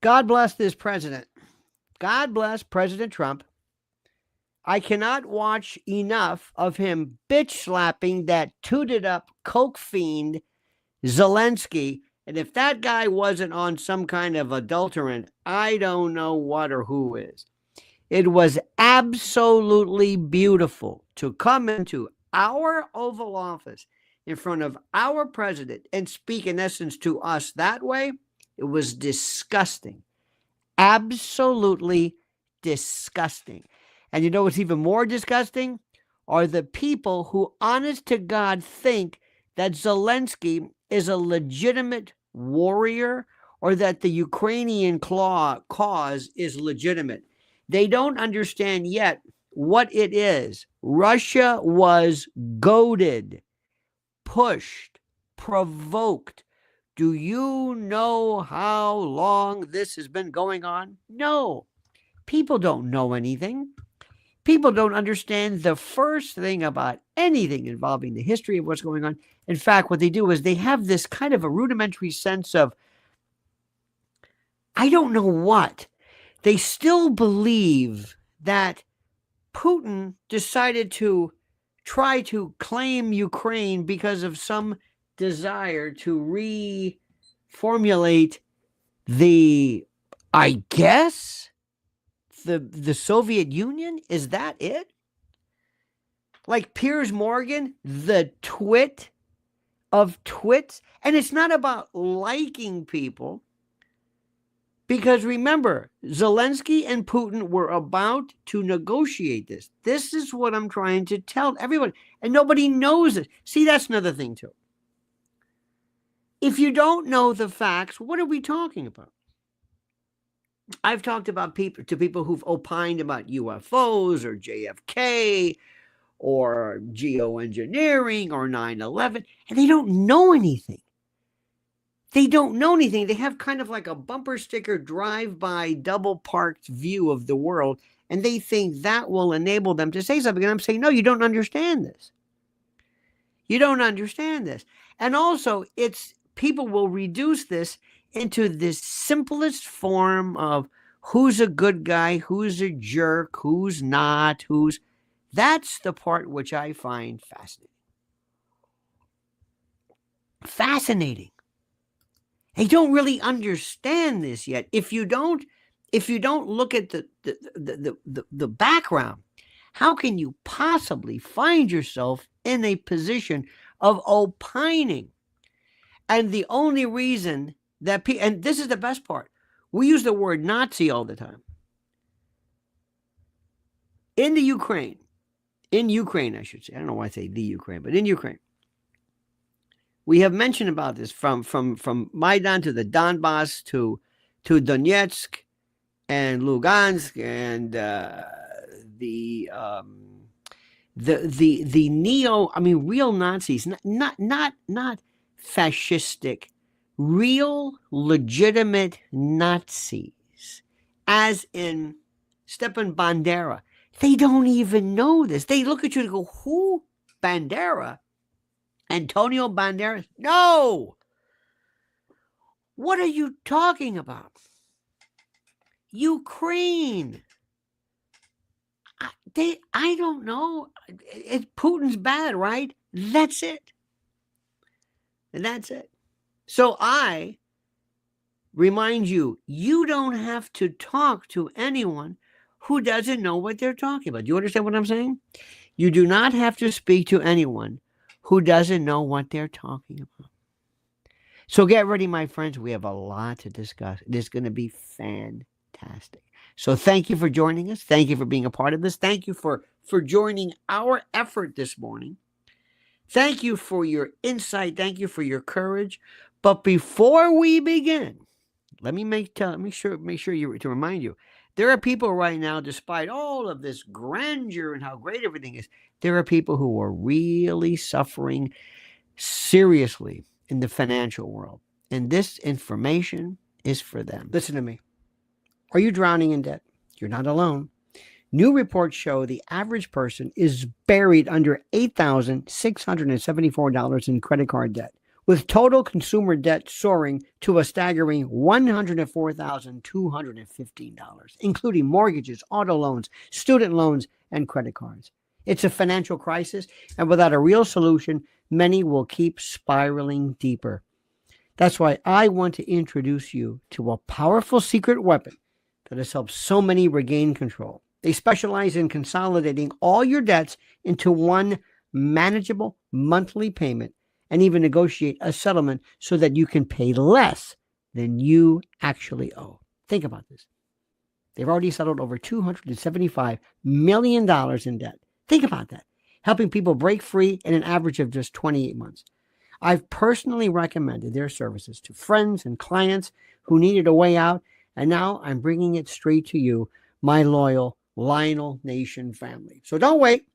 God bless this president. God bless President Trump. I cannot watch enough of him bitch slapping that tooted up coke fiend Zelenskyy. And if that guy wasn't on some kind of adulterant, I don't know what or who is. It was absolutely beautiful to come into our Oval Office in front of our president and speak, in essence, to us that way. It was disgusting. Absolutely disgusting. And you know what's even more disgusting? Are the people who, honest to God, think that Zelenskyy is a legitimate warrior or that the Ukrainian cause is legitimate. They don't understand yet what it is. Russia was goaded, pushed, provoked. Do you know how long this has been going on? No. People don't know anything. People don't understand the first thing about anything involving the history of what's going on. In fact, what they do is they have this kind of a rudimentary sense of, I don't know what. They still believe that Putin decided to try to claim Ukraine because of some desire to reformulate the, I guess, the Soviet Union. Is that it? Like Piers Morgan, the twit of twits. And it's not about liking people. Because remember, Zelenskyy and Putin were about to negotiate this. This is what I'm trying to tell everyone. And nobody knows it. See, that's another thing too. If you don't know the facts, what are we talking about? I've talked about people who've opined about UFOs or JFK or geoengineering or 9/11, and they don't know anything. They don't know anything. They have kind of like a bumper sticker drive-by double parked view of the world, and they think that will enable them to say something. And I'm saying, no, you don't understand this. You don't understand this. And also, people will reduce this into this simplest form of who's a good guy, who's a jerk, who's not, that's the part which I find fascinating. Fascinating. They don't really understand this yet. If you don't look at the background, how can you possibly find yourself in a position of opining? And the only reason that and this is the best part, we use the word Nazi all the time. In Ukraine, I should say, I don't know why I say the Ukraine, but in Ukraine, we have mentioned about this from Maidan to the Donbass to Donetsk and Lugansk and the real Nazis, not fascistic, real legitimate Nazis, as in Stepan Bandera. They don't even know this. They look at you and go, who? Bandera? Antonio Banderas? No! What are you talking about? Ukraine. I don't know. Putin's bad, right? That's it. And that's it. So I remind you, you don't have to talk to anyone who doesn't know what they're talking about. Do you understand what I'm saying? You do not have to speak to anyone who doesn't know what they're talking about. So get ready, my friends. We have a lot to discuss. It is going to be fantastic. So thank you for joining us. Thank you for being a part of this. Thank you for joining our effort this morning. Thank you for your insight. Thank you for your courage. But before we begin, let me make sure to remind you, there are people right now, despite all of this grandeur and how great everything is, there are people who are really suffering seriously in the financial world. And this information is for them. Listen to me. Are you drowning in debt? You're not alone. New reports show the average person is buried under $8,674 in credit card debt. with total consumer debt soaring to a staggering $104,215, including mortgages, auto loans, student loans, and credit cards. It's a financial crisis, and without a real solution, many will keep spiraling deeper. That's why I want to introduce you to a powerful secret weapon that has helped so many regain control. They specialize in consolidating all your debts into one manageable monthly payment and even negotiate a settlement so that you can pay less than you actually owe. Think about this. They've already settled over $275 million in debt. Think about that. Helping people break free in an average of just 28 months. I've personally recommended their services to friends and clients who needed a way out, and now I'm bringing it straight to you, my loyal Lionel Nation family. So don't wait.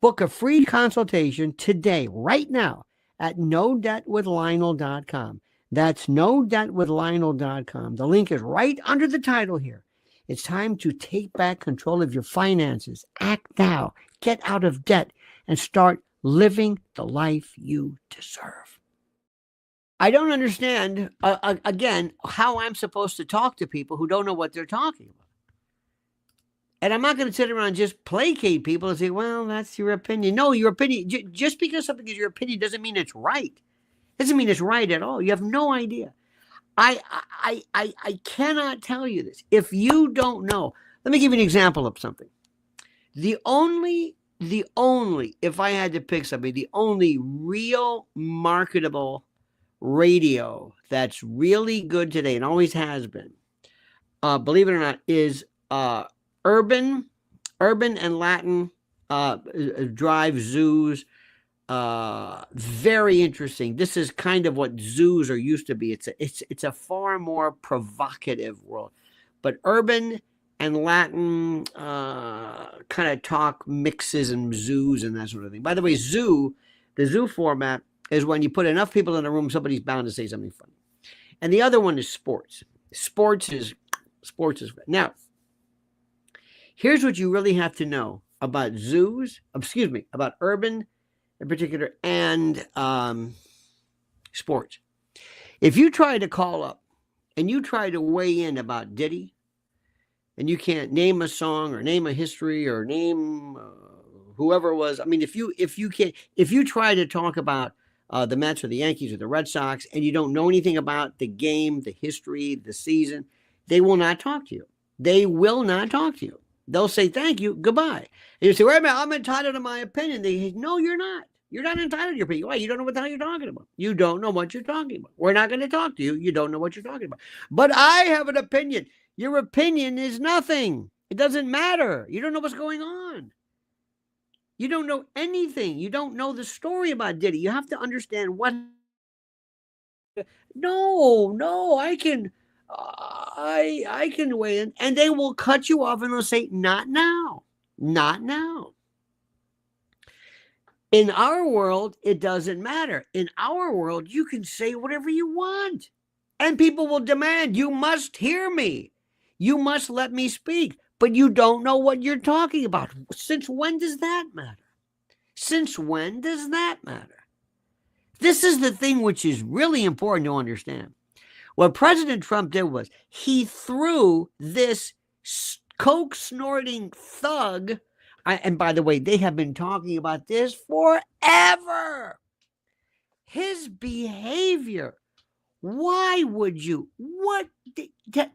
Book a free consultation today, right now, at NoDebtWithLionel.com. That's NoDebtWithLionel.com. The link is right under the title here. It's time to take back control of your finances. Act now. Get out of debt and start living the life you deserve. I don't understand, again, how I'm supposed to talk to people who don't know what they're talking about. And I'm not going to sit around and just placate people and say, well, that's your opinion. No, your opinion, just because something is your opinion doesn't mean it's right. Doesn't mean it's right at all. You have no idea. I cannot tell you this. If you don't know, let me give you an example of something. The only, if I had to pick something, the only real marketable radio that's really good today and always has been, believe it or not, is urban and Latin drive zoos. Very interesting. This is kind of what zoos are used to be. It's a far more provocative world, but urban and Latin kind of talk mixes and zoos and that sort of thing. By the way, the zoo format is when you put enough people in a room, somebody's bound to say something funny. And the other one is sports. Sports is now. Here's what you really have to know about about urban in particular and sports. If you try to call up and you try to weigh in about Diddy, and you can't name a song or name a history or name whoever it was. I mean, if you try to talk about the Mets or the Yankees or the Red Sox and you don't know anything about the game, the history, the season, they will not talk to you. They will not talk to you. They'll say, thank you, goodbye. And you say, wait a minute, I'm entitled to my opinion. They say, no, you're not. You're not entitled to your opinion. Why? You don't know what the hell you're talking about. You don't know what you're talking about. We're not going to talk to you. You don't know what you're talking about. But I have an opinion. Your opinion is nothing. It doesn't matter. You don't know what's going on. You don't know anything. You don't know the story about Diddy. You have to understand what. No, I can weigh in, and they will cut you off and they'll say, not now, not now. In our world, it doesn't matter. In our world, you can say whatever you want, and people will demand, you must hear me. You must let me speak, but you don't know what you're talking about. Since when does that matter? Since when does that matter? This is the thing which is really important to understand. What President Trump did was he threw this coke-snorting thug, and by the way, they have been talking about this forever. His behavior. Why would you?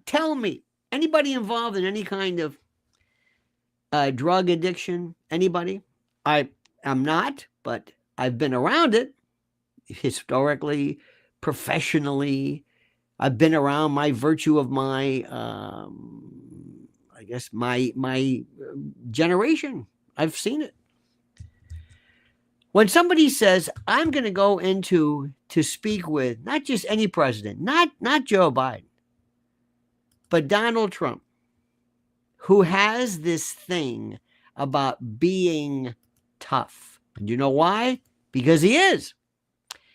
Tell me. Anybody involved in any kind of drug addiction? Anybody? I am not, but I've been around it historically, professionally. I've been around my virtue of my, I guess, my generation. I've seen it. When somebody says, I'm going to go to speak with not just any president, not Joe Biden, but Donald Trump, who has this thing about being tough. And you know why? Because he is.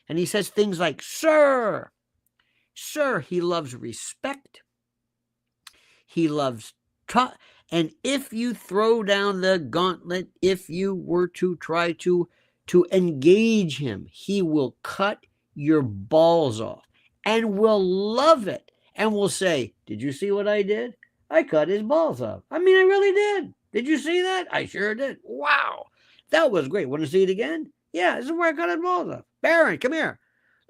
And he says things like, sir, he loves respect. He loves tough. And if you throw down the gauntlet, if you were to try to engage him, he will cut your balls off and will love it and will say, did you see what I did? I cut his balls off. I mean, I really did. Did you see that? I sure did. Wow. That was great. Want to see it again? Yeah, this is where I cut his balls off. Baron, come here.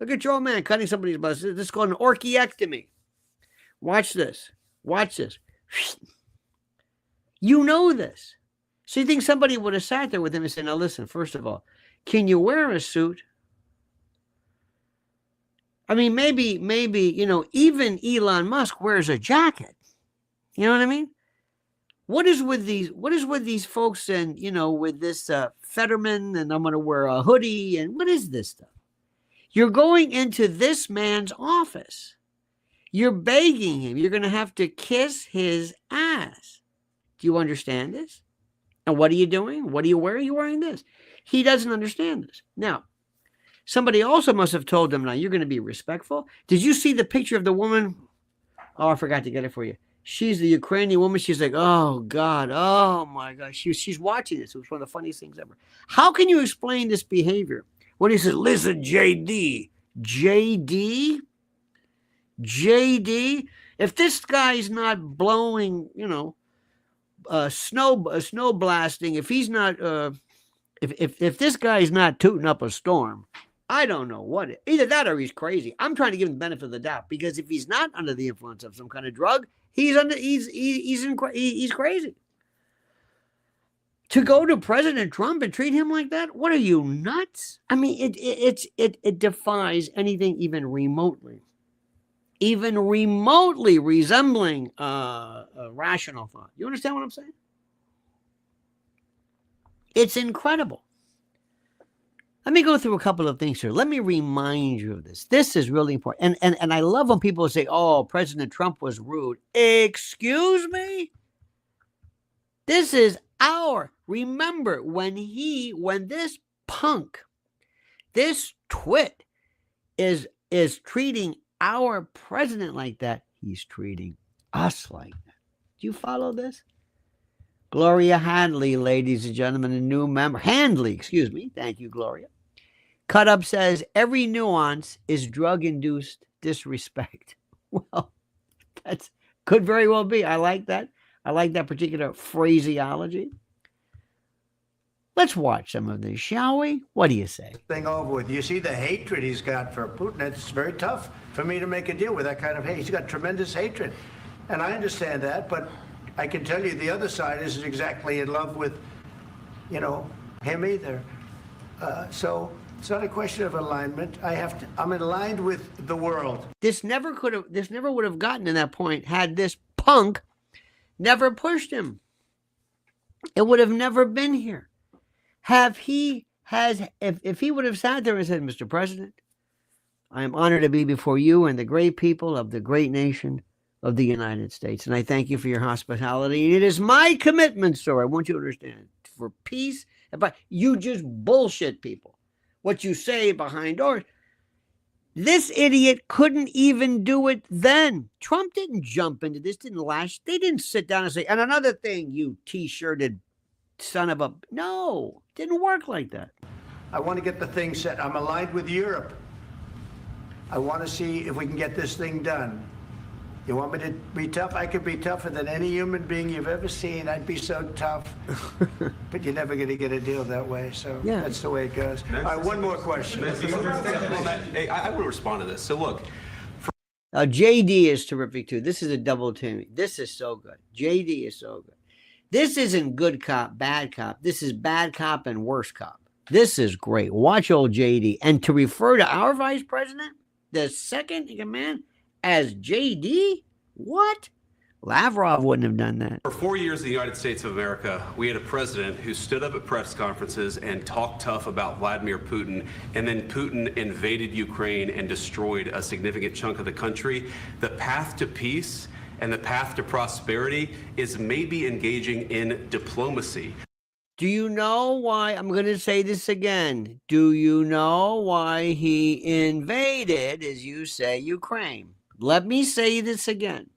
Look at your old man cutting somebody's balls. This is called an orchiectomy. Watch this. Watch this. You know this. So you think somebody would have sat there with him and said, now listen, first of all, can you wear a suit? I mean, maybe, even Elon Musk wears a jacket. You know what I mean? What is with these folks and, with this Fetterman and I'm going to wear a hoodie and what is this stuff? You're going into this man's office. You're begging him. You're going to have to kiss his ass. Do you understand this? And what are you doing? What are you wearing? You're wearing this. He doesn't understand this. Now, somebody also must have told him, now you're going to be respectful. Did you see the picture of the woman? Oh, I forgot to get it for you. She's the Ukrainian woman. She's like, oh, God. Oh, my God. She's watching this. It was one of the funniest things ever. How can you explain this behavior? When he says, listen, JD. JD? JD? If this guy's not blowing, snow blasting, if he's not, if this guy's not tooting up a storm, I don't know what. Either that or he's crazy. I'm trying to give him the benefit of the doubt because if he's not under the influence of some kind of drug, he's crazy. To go to President Trump and treat him like that? What are you, nuts? I mean, it defies anything even remotely resembling a rational thought. You understand what I'm saying? It's incredible. Let me go through a couple of things here. Let me remind you of this. This is really important. And I love when people say, oh, President Trump was rude. Excuse me? This is remember when this punk, this twit is treating our president like that, he's treating us like that. Do you follow this? Gloria Handley, ladies and gentlemen, a new member. Handley, excuse me. Thank you, Gloria. Cut Up says, every nuance is drug-induced disrespect. Well, that could very well be. I like that. I like that particular phraseology. Let's watch some of this, shall we? What do you say? Thing over with. You see the hatred he's got for Putin. It's very tough for me to make a deal with that kind of hate. He's got tremendous hatred. And I understand that, but I can tell you the other side isn't exactly in love with, him either. So it's not a question of alignment. I'm aligned with the world. This never would have gotten to that point had this punk never pushed him. It would have never been here. If he would have sat there and said, Mr. President, I am honored to be before you and the great people of the great nation of the United States. And I thank you for your hospitality. And it is my commitment, sir, I want you to understand, for peace. But you just bullshit people. What you say behind doors. This idiot couldn't even do it then. Trump didn't jump into this, didn't lash. They didn't sit down and say, and another thing, you T-shirted son of a... No, didn't work like that. I want to get the thing set. I'm aligned with Europe. I want to see if we can get this thing done. You want me to be tough? I could be tougher than any human being you've ever seen. I'd be so tough. But you're never going to get a deal that way. So yeah. That's the way it goes. All right, one more question. Hey, I want to respond to this. So look. JD is terrific too. This is a double team. This is so good. JD is so good. This isn't good cop, bad cop. This is bad cop and worse cop. This is great. Watch old JD. And to refer to our vice president, the second in command, as JD? What? Lavrov wouldn't have done that. For 4 years in the United States of America, we had a president who stood up at press conferences and talked tough about Vladimir Putin, and then Putin invaded Ukraine and destroyed a significant chunk of the country. The path to peace and the path to prosperity is maybe engaging in diplomacy. Do you know why? I'm going to say this again. Do you know why he invaded, as you say, Ukraine? Let me say this again.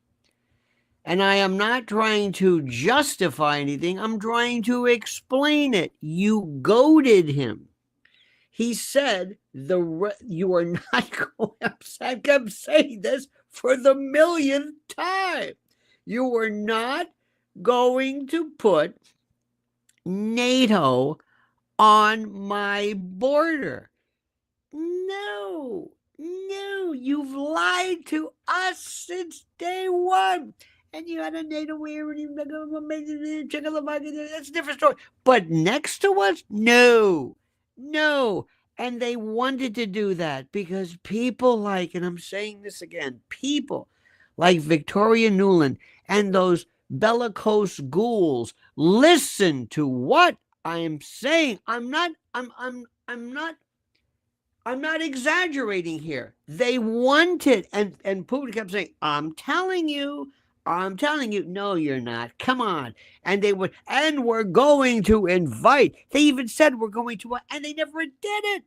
And I am not trying to justify anything. I'm trying to explain it. You goaded him. He said you are not going. I kept saying this for the millionth time. You are not going to put NATO on my border. No, you've lied to us since day one. And you had a NATO here, and Czechoslovakia, that's a different story. But next to us, no. And they wanted to do that because people like, and I'm saying this again, people like Victoria Nuland and those bellicose ghouls listen to what I am saying. I'm not exaggerating here. They wanted, and Putin kept saying, I'm telling you, no, you're not. Come on. And they would, and we're going to invite. They even said we're going to, and they never did it.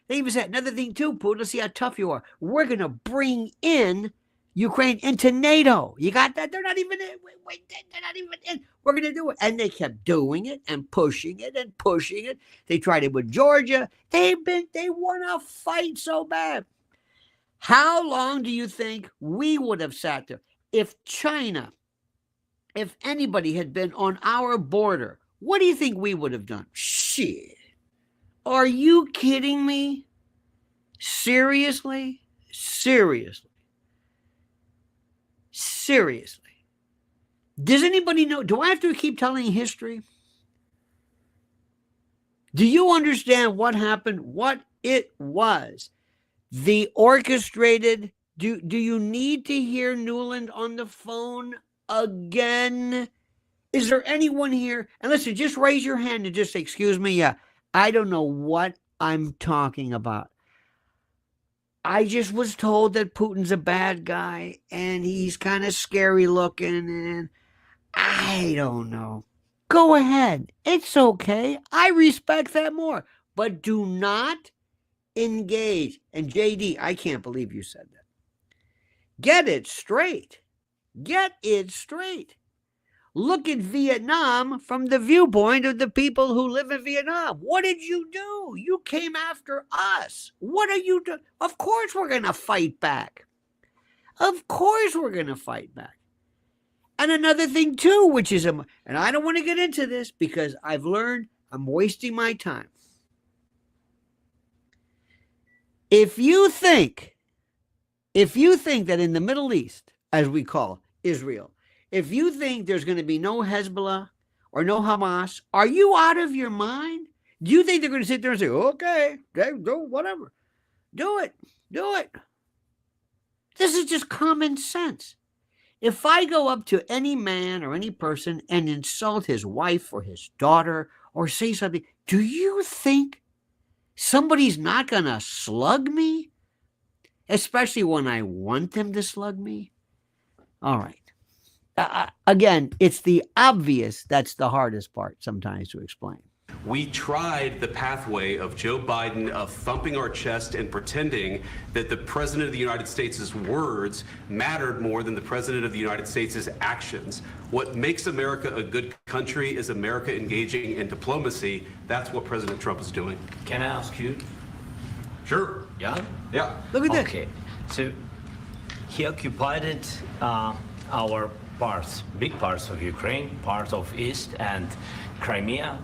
They even said another thing too, Putin, let's see how tough you are. We're going to bring in Ukraine into NATO. You got that? They're not even in. They're not even in. We're going to do it. And they kept doing it and pushing it and pushing it. They tried it with Georgia. They want to fight so bad. How long do you think we would have sat there? If China, if anybody had been on our border, what do you think we would have done? Shit. Are you kidding me? Seriously? Does anybody know? Do I have to keep telling history? Do you understand what happened? What it was? The orchestrated. Do you need to hear Nuland on the phone again? Is there anyone here? And listen, just raise your hand and just say, excuse me, yeah, I don't know what I'm talking about. I just was told that Putin's a bad guy and he's kind of scary looking and I don't know. Go ahead. It's okay. I respect that more. But do not engage. And JD, I can't believe you said that. Get it straight. Look at Vietnam from the viewpoint of the people who live in Vietnam. What did you do? You came after us. What are you doing? Of course we're going to fight back. And another thing too, which is, and I don't want to get into this because I've learned I'm wasting my time. If you think that in the Middle East, as we call Israel, if you think there's going to be no Hezbollah or no Hamas, are you out of your mind? Do you think they're going to sit there and say, okay, do whatever. Do it. This is just common sense. If I go up to any man or any person and insult his wife or his daughter or say something, do you think somebody's not going to slug me? Especially when I want them to slug me? All right. Again, it's the obvious that's the hardest part sometimes to explain. We tried the pathway of Joe Biden of thumping our chest and pretending that the President of the United States' words mattered more than the President of the United States' actions. What makes America a good country is America engaging in diplomacy. That's what President Trump is doing. Can I ask you? Sure. Yeah? Yeah. Look at this. Okay. So he occupied our parts, big parts of Ukraine, parts of East and Crimea.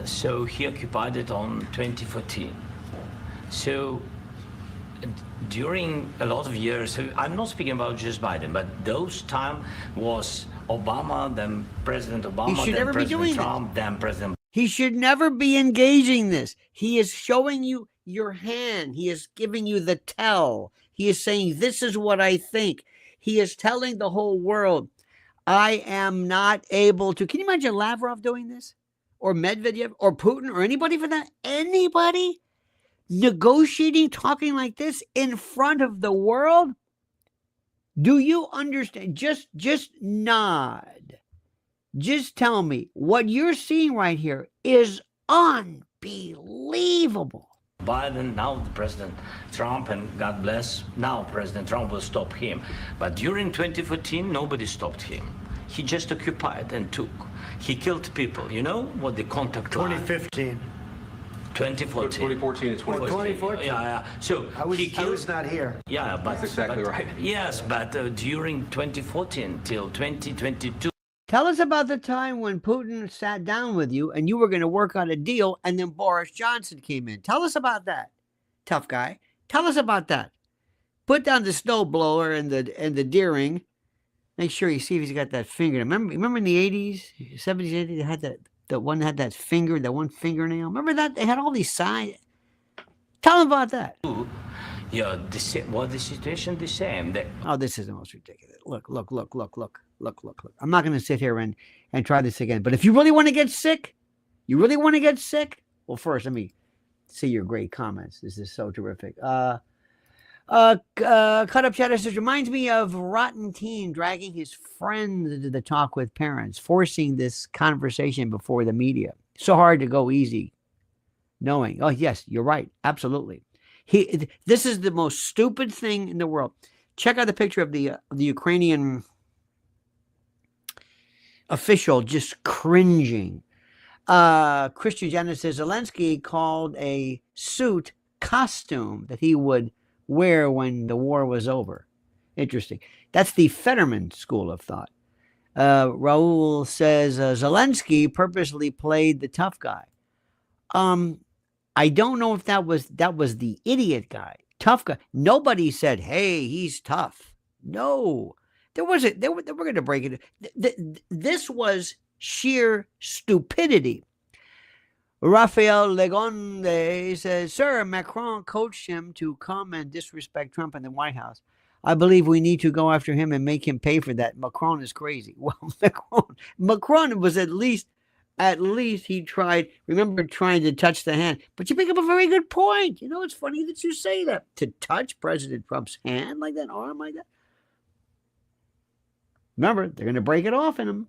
So he occupied it on 2014. So during a lot of years, so I'm not speaking about just Biden, but those time was Obama, then President Obama, then President Trump, then President. He should never be engaging this. He is showing you your hand. He is giving you the tell. He is saying, this is what I think. He is telling the whole world, I am not able to. Can you imagine Lavrov doing this? Or Medvedev, or Putin, or anybody for that? Anybody negotiating, talking like this in front of the world? Do you understand? Just nod. Just tell me what you're seeing right here is unbelievable. Biden, now the President Trump, and God bless, now President Trump will stop him. But during 2014, nobody stopped him. He just occupied and took. He killed people. You know what the contact line? 2015. 2014. 2014 and 2015. 2014. Yeah. So I was, he I killed. was not here. Yeah, but That's exactly right. Yes, but during 2014 till 2022. Tell us about the time when Putin sat down with you and you were going to work on a deal, and then Boris Johnson came in. Tell us about that, tough guy. Tell us about that. Put down the snowblower and the deering. Make sure you see if he's got that finger. Remember in the 80s, 70s, 80s, they had that one had that finger, that one fingernail. Remember that? They had all these signs. Tell them about that. Yeah, the situation the same. Oh, this is the most ridiculous. Look. I'm not going to sit here and try this again. But if you really want to get sick, well, first, let me see your great comments. This is so terrific. Cut Up Chatter says, reminds me of Rotten Teen dragging his friends into the talk with parents, forcing this conversation before the media. So hard to go easy, knowing. Oh, yes, you're right. Absolutely. This is the most stupid thing in the world. Check out the picture of the Ukrainian official just cringing. Christian Janet says Zelenskyy called a suit costume that he would wear when the war was over. Interesting. That's the Fetterman school of thought. Raul says Zelenskyy purposely played the tough guy. I don't know if that was the idiot guy, tough guy. Nobody said, "Hey, he's tough." No, there wasn't. They were going to break it. This was sheer stupidity. Rafael Legonde says, "Sir, Macron coached him to come and disrespect Trump in the White House. I believe we need to go after him and make him pay for that. Macron is crazy." Well, Macron was at least he tried, remember trying to touch the hand. But you bring up a very good point. You know, it's funny that you say that. To touch President Trump's hand like that, arm like that. Remember, they're going to break it off in him.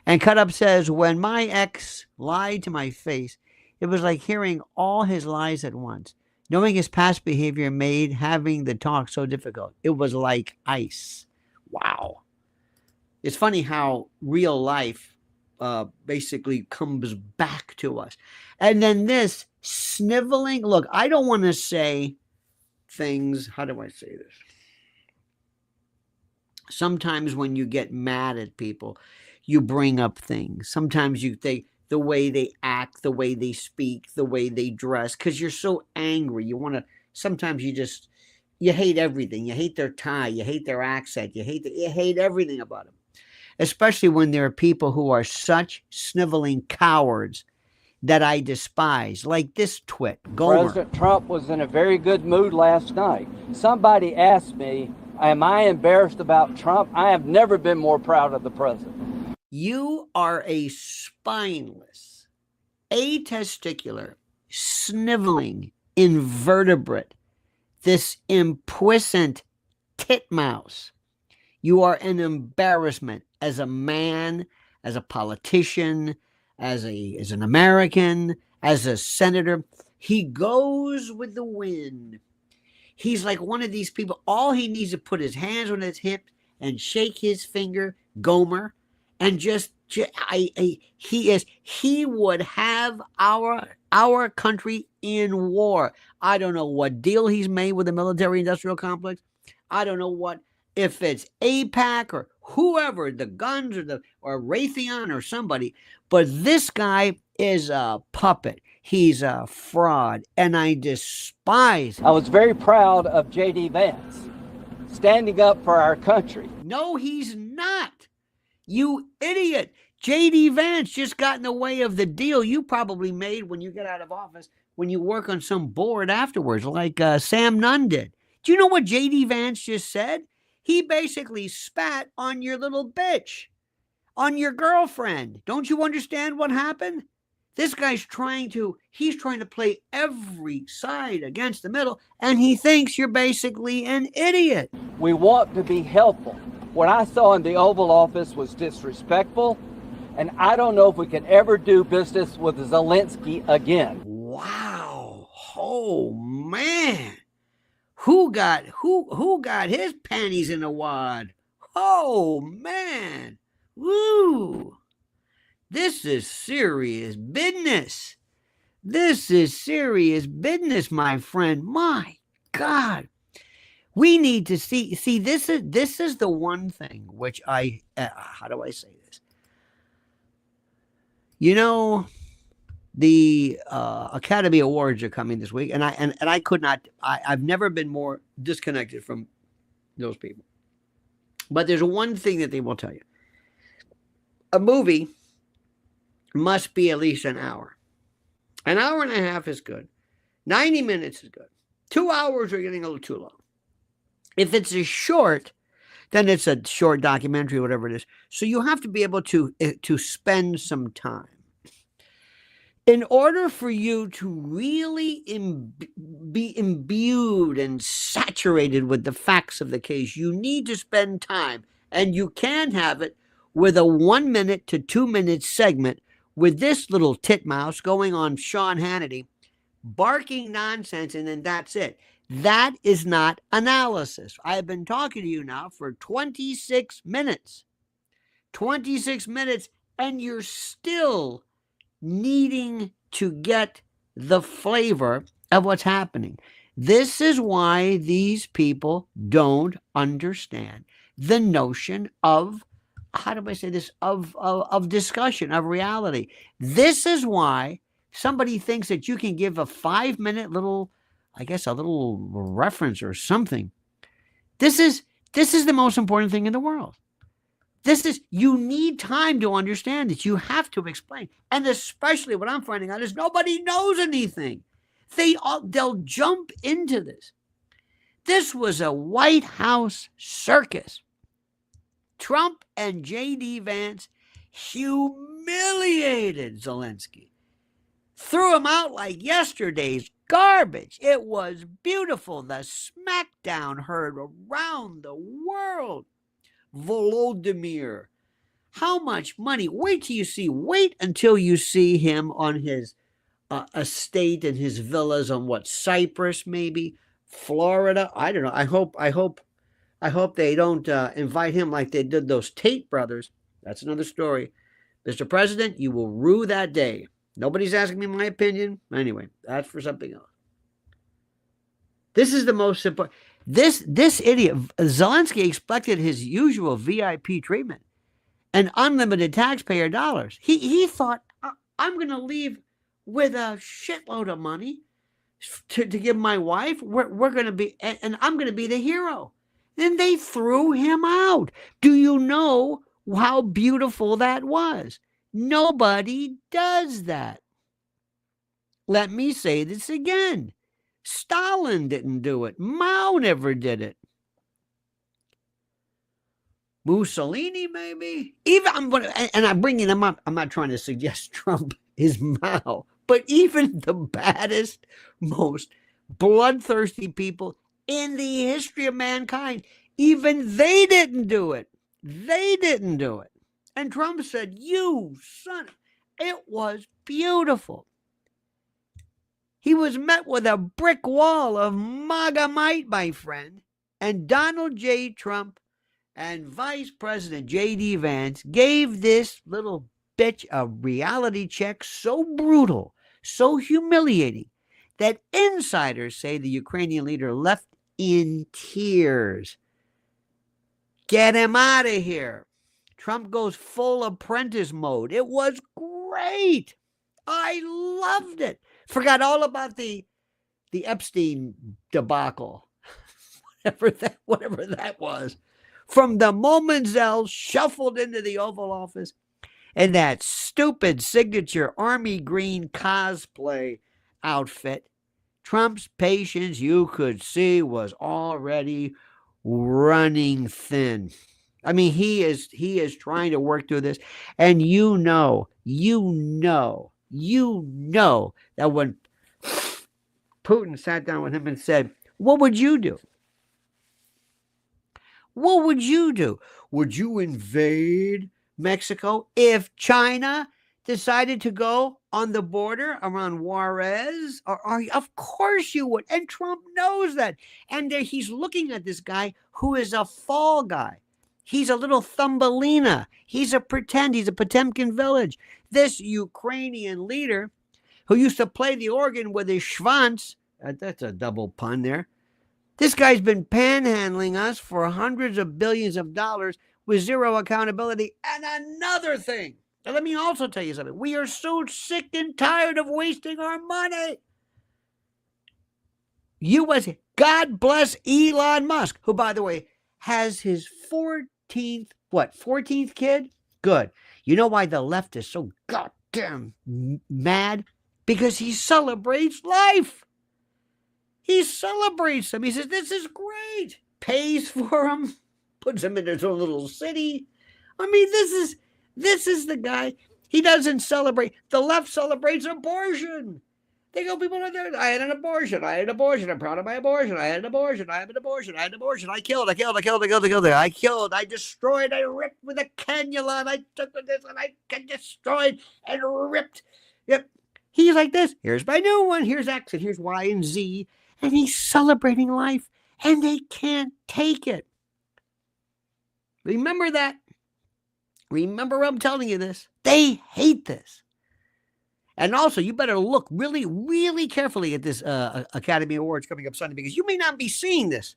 And Cut Up says, when my ex lied to my face, it was like hearing all his lies at once. Knowing his past behavior made having the talk so difficult. It was like ice. Wow. It's funny how real life basically comes back to us. And then this sniveling. Look, I don't want to say things. How do I say this? Sometimes when you get mad at people, you bring up things. Sometimes you think the way they act, the way they speak, the way they dress, because you're so angry. You want to, sometimes you hate everything. You hate their tie. You hate their accent. You hate everything about them. Especially when there are people who are such sniveling cowards that I despise, like this twit, Gomer. President Trump was in a very good mood last night. Somebody asked me, am I embarrassed about Trump? I have never been more proud of the president. You are a spineless, atesticular, sniveling invertebrate, this impuissant titmouse. You are an embarrassment as a man, as a politician, as an American, as a senator. He goes with the wind. He's like one of these people. All he needs to put his hands on his hip and shake his finger, Gomer, and he would have our country in war. I don't know what deal he's made with the military-industrial complex. I don't know what, if it's AIPAC or whoever, the guns or Raytheon or somebody, but this guy is a puppet. He's a fraud, and I despise him. I was very proud of J.D. Vance standing up for our country. No, he's not. You idiot. J.D. Vance just got in the way of the deal you probably made when you get out of office, when you work on some board afterwards, like Sam Nunn did. Do you know what J.D. Vance just said? He basically spat on your little bitch, on your girlfriend. Don't you understand what happened? This guy's trying to play every side against the middle, and he thinks you're basically an idiot. We want to be helpful. What I saw in the Oval Office was disrespectful, and I don't know if we can ever do business with Zelenskyy again. Wow. Oh, man. Who got his panties in a wad? Oh, man. Woo. This is serious business. This is serious business, my friend. My God. We need to see this is the one thing which I how do I say this? You know, the Academy Awards are coming this week, and I could not. I've never been more disconnected from those people. But there's one thing that they will tell you: a movie must be at least an hour. An hour and a half is good. 90 minutes is good. 2 hours are getting a little too long. If it's a short, then it's a short documentary, whatever it is. So you have to be able to spend some time. In order for you to really be imbued and saturated with the facts of the case, you need to spend time. And you can have it with a 1 minute to 2 minute segment with this little titmouse going on Sean Hannity, barking nonsense, and then that's it. That is not analysis. I have been talking to you now for 26 minutes. 26 minutes, and you're still needing to get the flavor of what's happening. This is why these people don't understand the notion of, how do I say this, of discussion, of reality. This is why somebody thinks that you can give a 5-minute little, I guess, a little reference or something. This is the most important thing in the world. You need time to understand it. You have to explain. And especially what I'm finding out is nobody knows anything. They'll jump into this. This was a White House circus. Trump and J.D. Vance humiliated Zelenskyy. Threw him out like yesterday's garbage. It was beautiful. The smackdown heard around the world. Volodymyr. How much money? Wait until you see him on his estate and his villas on Cyprus, maybe Florida. I don't know. I hope they don't invite him like they did those Tate brothers. That's another story. Mr. President, you will rue that day. Nobody's asking me my opinion. Anyway, that's for something else. This is the most important. This idiot, Zelenskyy, expected his usual VIP treatment and unlimited taxpayer dollars. He thought, I'm going to leave with a shitload of money to give my wife. We're going to be, and I'm going to be the hero. Then they threw him out. Do you know how beautiful that was? Nobody does that. Let me say this again. Stalin didn't do it. Mao never did it. Mussolini, maybe. I'm bringing him up. I'm not trying to suggest Trump is Mao, but even the baddest, most bloodthirsty people in the history of mankind, even they didn't do it. They didn't do it. And Trump said, "You son," it was beautiful. He was met with a brick wall of MAGA might, my friend. And Donald J. Trump and Vice President J.D. Vance gave this little bitch a reality check so brutal, so humiliating, that insiders say the Ukrainian leader left in tears. Get him out of here. Trump goes full apprentice mode. It was great. I loved it. Forgot all about the Epstein debacle, whatever that was. From the moment Zell shuffled into the Oval Office and that stupid signature army green cosplay outfit, Trump's patience, you could see, was already running thin. I mean, he is trying to work through this, and you know that when Putin sat down with him and said, "What would you do? What would you do? Would you invade Mexico if China decided to go on the border around Juarez? Of course you would." And Trump knows that. And he's looking at this guy who is a fall guy. He's a little Thumbelina. He's a Potemkin village. This Ukrainian leader who used to play the organ with his schwanz. That's a double pun there. This guy's been panhandling us for hundreds of billions of dollars with zero accountability. And another thing, and let me also tell you something. We are so sick and tired of wasting our money. God bless Elon Musk, who, by the way, has his 14th kid? Good. You know why the left is so goddamn mad? Because he celebrates life. He celebrates them. He says, this is great. Pays for them. Puts them in his own little city. I mean, this is the guy. He doesn't celebrate. The left celebrates abortion. They go, people are there. I had an abortion. I'm proud of my abortion. I had an abortion. I killed. I destroyed. I ripped with a cannula. And I took this and I destroyed and ripped. Yep. He's like this. Here's my new one. Here's X and here's Y and Z. And he's celebrating life. And they can't take it. Remember that. Remember I'm telling you this. They hate this. And also, you better look really, really carefully at this Academy Awards coming up Sunday, because you may not be seeing this.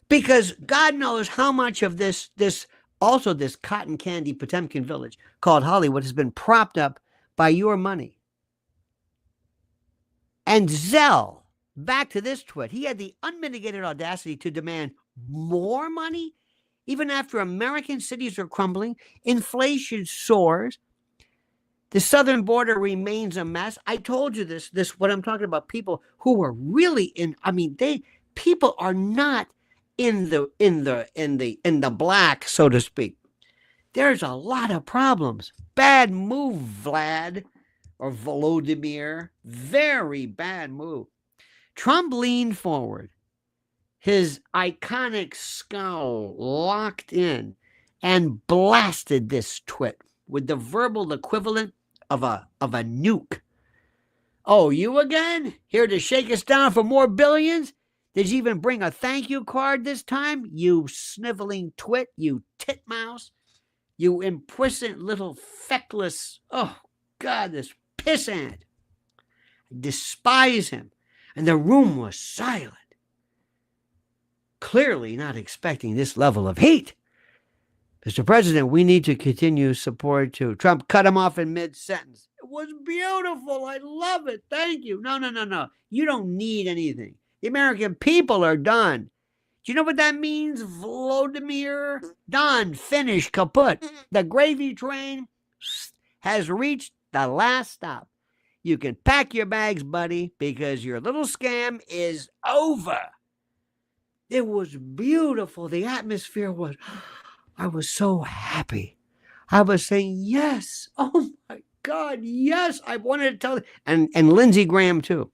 Because God knows how much of this cotton candy Potemkin village called Hollywood has been propped up by your money. And Zell, back to this twit, he had the unmitigated audacity to demand more money, even after American cities are crumbling, inflation soars, the southern border remains a mess. I told you this what I'm talking about, people who are really people are not in the black, so to speak. There's a lot of problems. Bad move, Vlad or Volodymyr. Very bad move. Trump leaned forward, his iconic scowl locked in, and blasted this twit with the verbal equivalent of a nuke. Oh, you again? Here to shake us down for more billions? Did you even bring a thank you card this time? You sniveling twit, you titmouse, you implicit little feckless, oh God, this pissant. I despise him. And the room was silent. Clearly not expecting this level of hate. Mr. President, we need to continue support to Trump. Cut him off in mid-sentence. It was beautiful. I love it. Thank you. No. You don't need anything. The American people are done. Do you know what that means, Volodymyr? Done. Finished. Kaput. The gravy train has reached the last stop. You can pack your bags, buddy, because your little scam is over. It was beautiful. The atmosphere was... I was so happy. I was saying, yes. Oh, my God, yes. I wanted to tell them. And Lindsey Graham, too.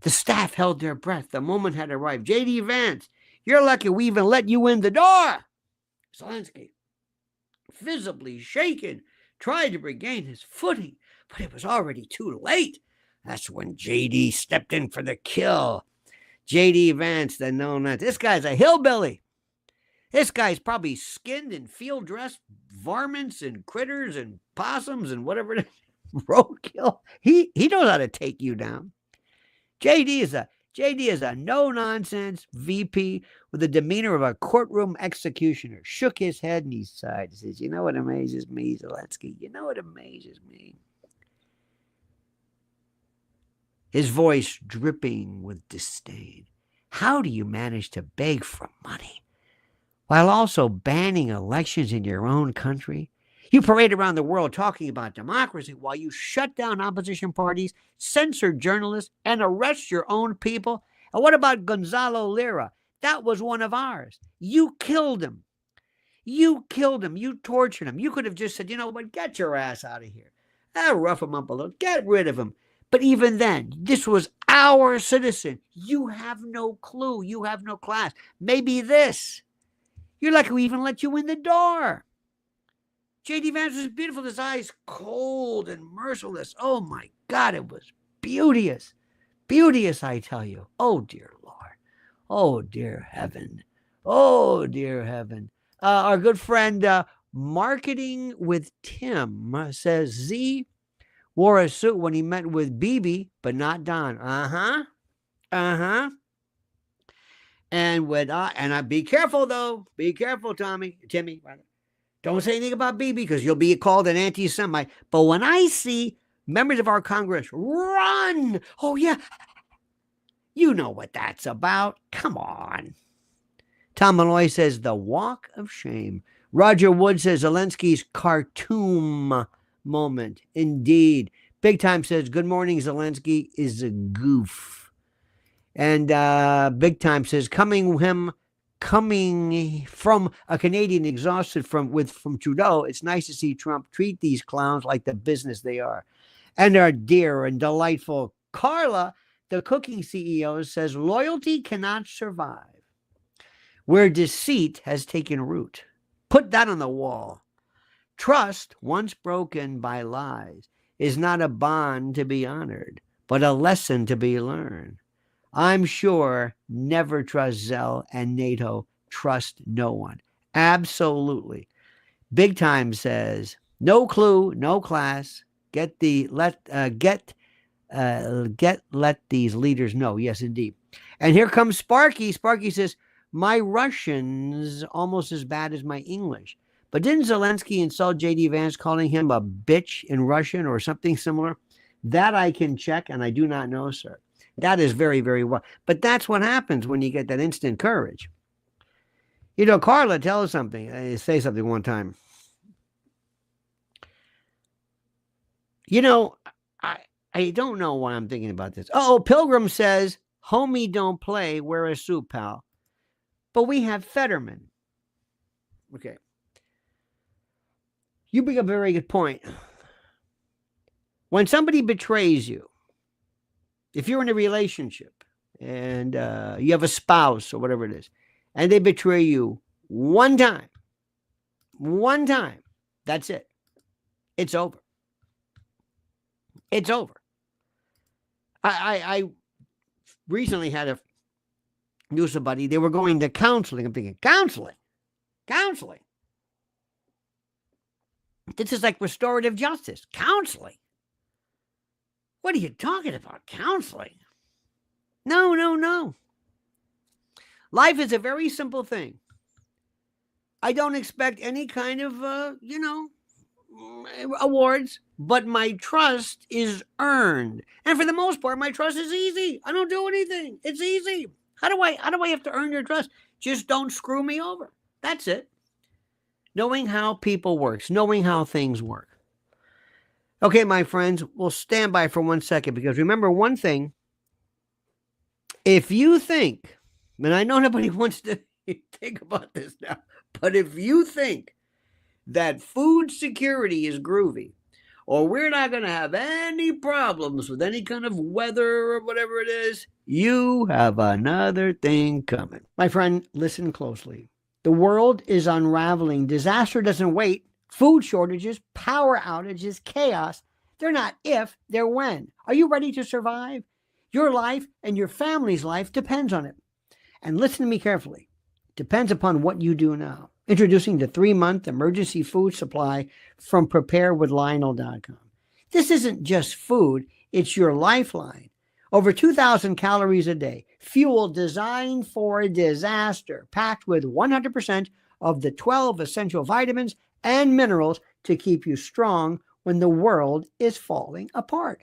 The staff held their breath. The moment had arrived. J.D. Vance, you're lucky we even let you in the door. Zelenskyy, visibly shaken, tried to regain his footing, but it was already too late. That's when J.D. stepped in for the kill. J.D. Vance, the known that this guy's a hillbilly. This guy's probably skinned and field dressed varmints and critters and possums and whatever it is. Roadkill. He knows how to take you down. JD is a no-nonsense VP with the demeanor of a courtroom executioner. Shook his head and he sighed. He says, you know what amazes me, Zelenskyy? You know what amazes me? His voice dripping with disdain. How do you manage to beg for money while also banning elections in your own country? You parade around the world talking about democracy while you shut down opposition parties, censor journalists, and arrest your own people. And what about Gonzalo Lira? That was one of ours. You killed him. You tortured him. You could have just said, you know what, get your ass out of here. Rough him up a little. Get rid of him. But even then, this was our citizen. You have no clue. You have no class. Maybe this. You're lucky we even let you in the door. J.D. Vance was beautiful, his eyes cold and merciless. Oh, my God, it was beauteous. Beauteous, I tell you. Oh, dear Lord. Oh, dear heaven. Oh, dear heaven. Our good friend Marketing with Tim says, Z, wore a suit when he met with Bibi, but not Don. Uh-huh. And be careful though. Be careful, Timmy. Don't say anything about Bibi because you'll be called an anti-Semite. But when I see members of our Congress run, oh yeah, you know what that's about. Come on. Tom Malloy says the walk of shame. Roger Wood says Zelensky's Khartoum moment. Indeed. Big Time says good morning, Zelensky is a goof. And Big Time says coming from a Canadian exhausted from Trudeau, it's nice to see Trump treat these clowns like the business they are. And our dear and delightful Carla, the cooking CEO, says loyalty cannot survive where deceit has taken root. Put that on the wall. Trust, once broken by lies, is not a bond to be honored, but a lesson to be learned. I'm sure never trust Zell and NATO. Trust no one. Absolutely. Big Time says, no clue, no class. Let these leaders know. Yes, indeed. And here comes Sparky. Sparky says, my Russian's almost as bad as my English. But didn't Zelensky insult J.D. Vance calling him a bitch in Russian or something similar? That I can check, and I do not know, sir. That is very, very well. But that's what happens when you get that instant courage. You know, Carla, tell us something. Say something one time. You know, I don't know why I'm thinking about this. Oh, Pilgrim says, homie, don't play. Wear a suit, pal. But we have Fetterman. Okay. You bring up a very good point. When somebody betrays you, if you're in a relationship and you have a spouse or whatever it is, and they betray you one time, that's it. It's over. It's over. I recently knew somebody, they were going to counseling. I'm thinking, counseling. This is like restorative justice. Counseling. What are you talking about? Counseling? No. Life is a very simple thing. I don't expect any kind of, awards, but my trust is earned. And for the most part, my trust is easy. I don't do anything. It's easy. How do I have to earn your trust? Just don't screw me over. That's it. Knowing how people works, knowing how things work. Okay, my friends, we'll stand by for 1 second because remember one thing. If you think, and I know nobody wants to think about this now, but if you think that food security is groovy, or we're not going to have any problems with any kind of weather or whatever it is, you have another thing coming. My friend, listen closely. The world is unraveling. Disaster doesn't wait. Food shortages, power outages, chaos. They're not if, they're when. Are you ready to survive? Your life and your family's life depends on it. And listen to me carefully. It depends upon what you do now. Introducing the 3-month emergency food supply from preparewithlionel.com. This isn't just food, it's your lifeline. Over 2,000 calories a day. Fuel designed for a disaster, packed with 100% of the 12 essential vitamins and minerals to keep you strong when the world is falling apart.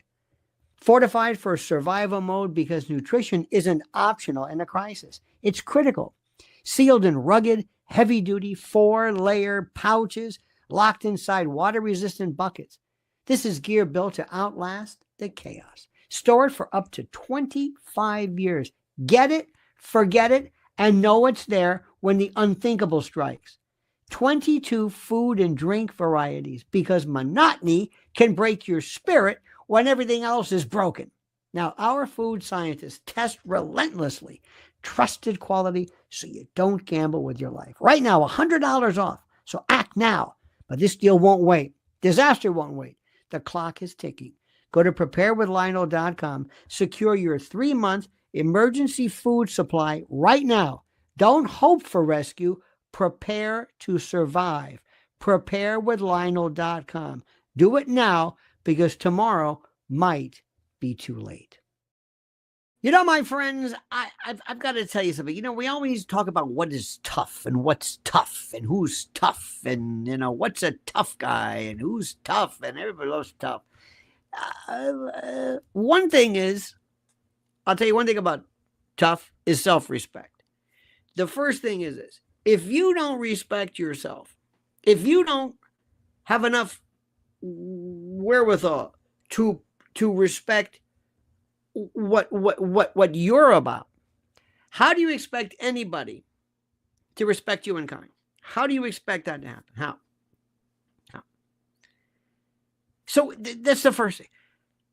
Fortified for survival mode because nutrition isn't optional in a crisis. It's critical. Sealed in rugged, heavy-duty 4-layer pouches locked inside water-resistant buckets. This is gear built to outlast the chaos. Stored for up to 25 years. Get it, forget it, and know it's there when the unthinkable strikes. 22 food and drink varieties because monotony can break your spirit when everything else is broken. Now, our food scientists test relentlessly trusted quality so you don't gamble with your life. Right now, $100 off. So act now. But this deal won't wait. Disaster won't wait. The clock is ticking. Go to preparewithlionel.com. Secure your 3-month emergency food supply right now. Don't hope for rescue. Prepare to survive. Preparewithlionel.com. Do it now because tomorrow might be too late. You know, my friends, I've got to tell you something. You know, we always talk about what is tough and what's tough and who's tough and, you know, what's a tough guy and who's tough and everybody loves tough. One thing is, I'll tell you one thing about tough is self-respect. The first thing is this: if you don't respect yourself, if you don't have enough wherewithal to respect what you're about, how do you expect anybody to respect you in kind? How do you expect that to happen? How? So that's the first thing.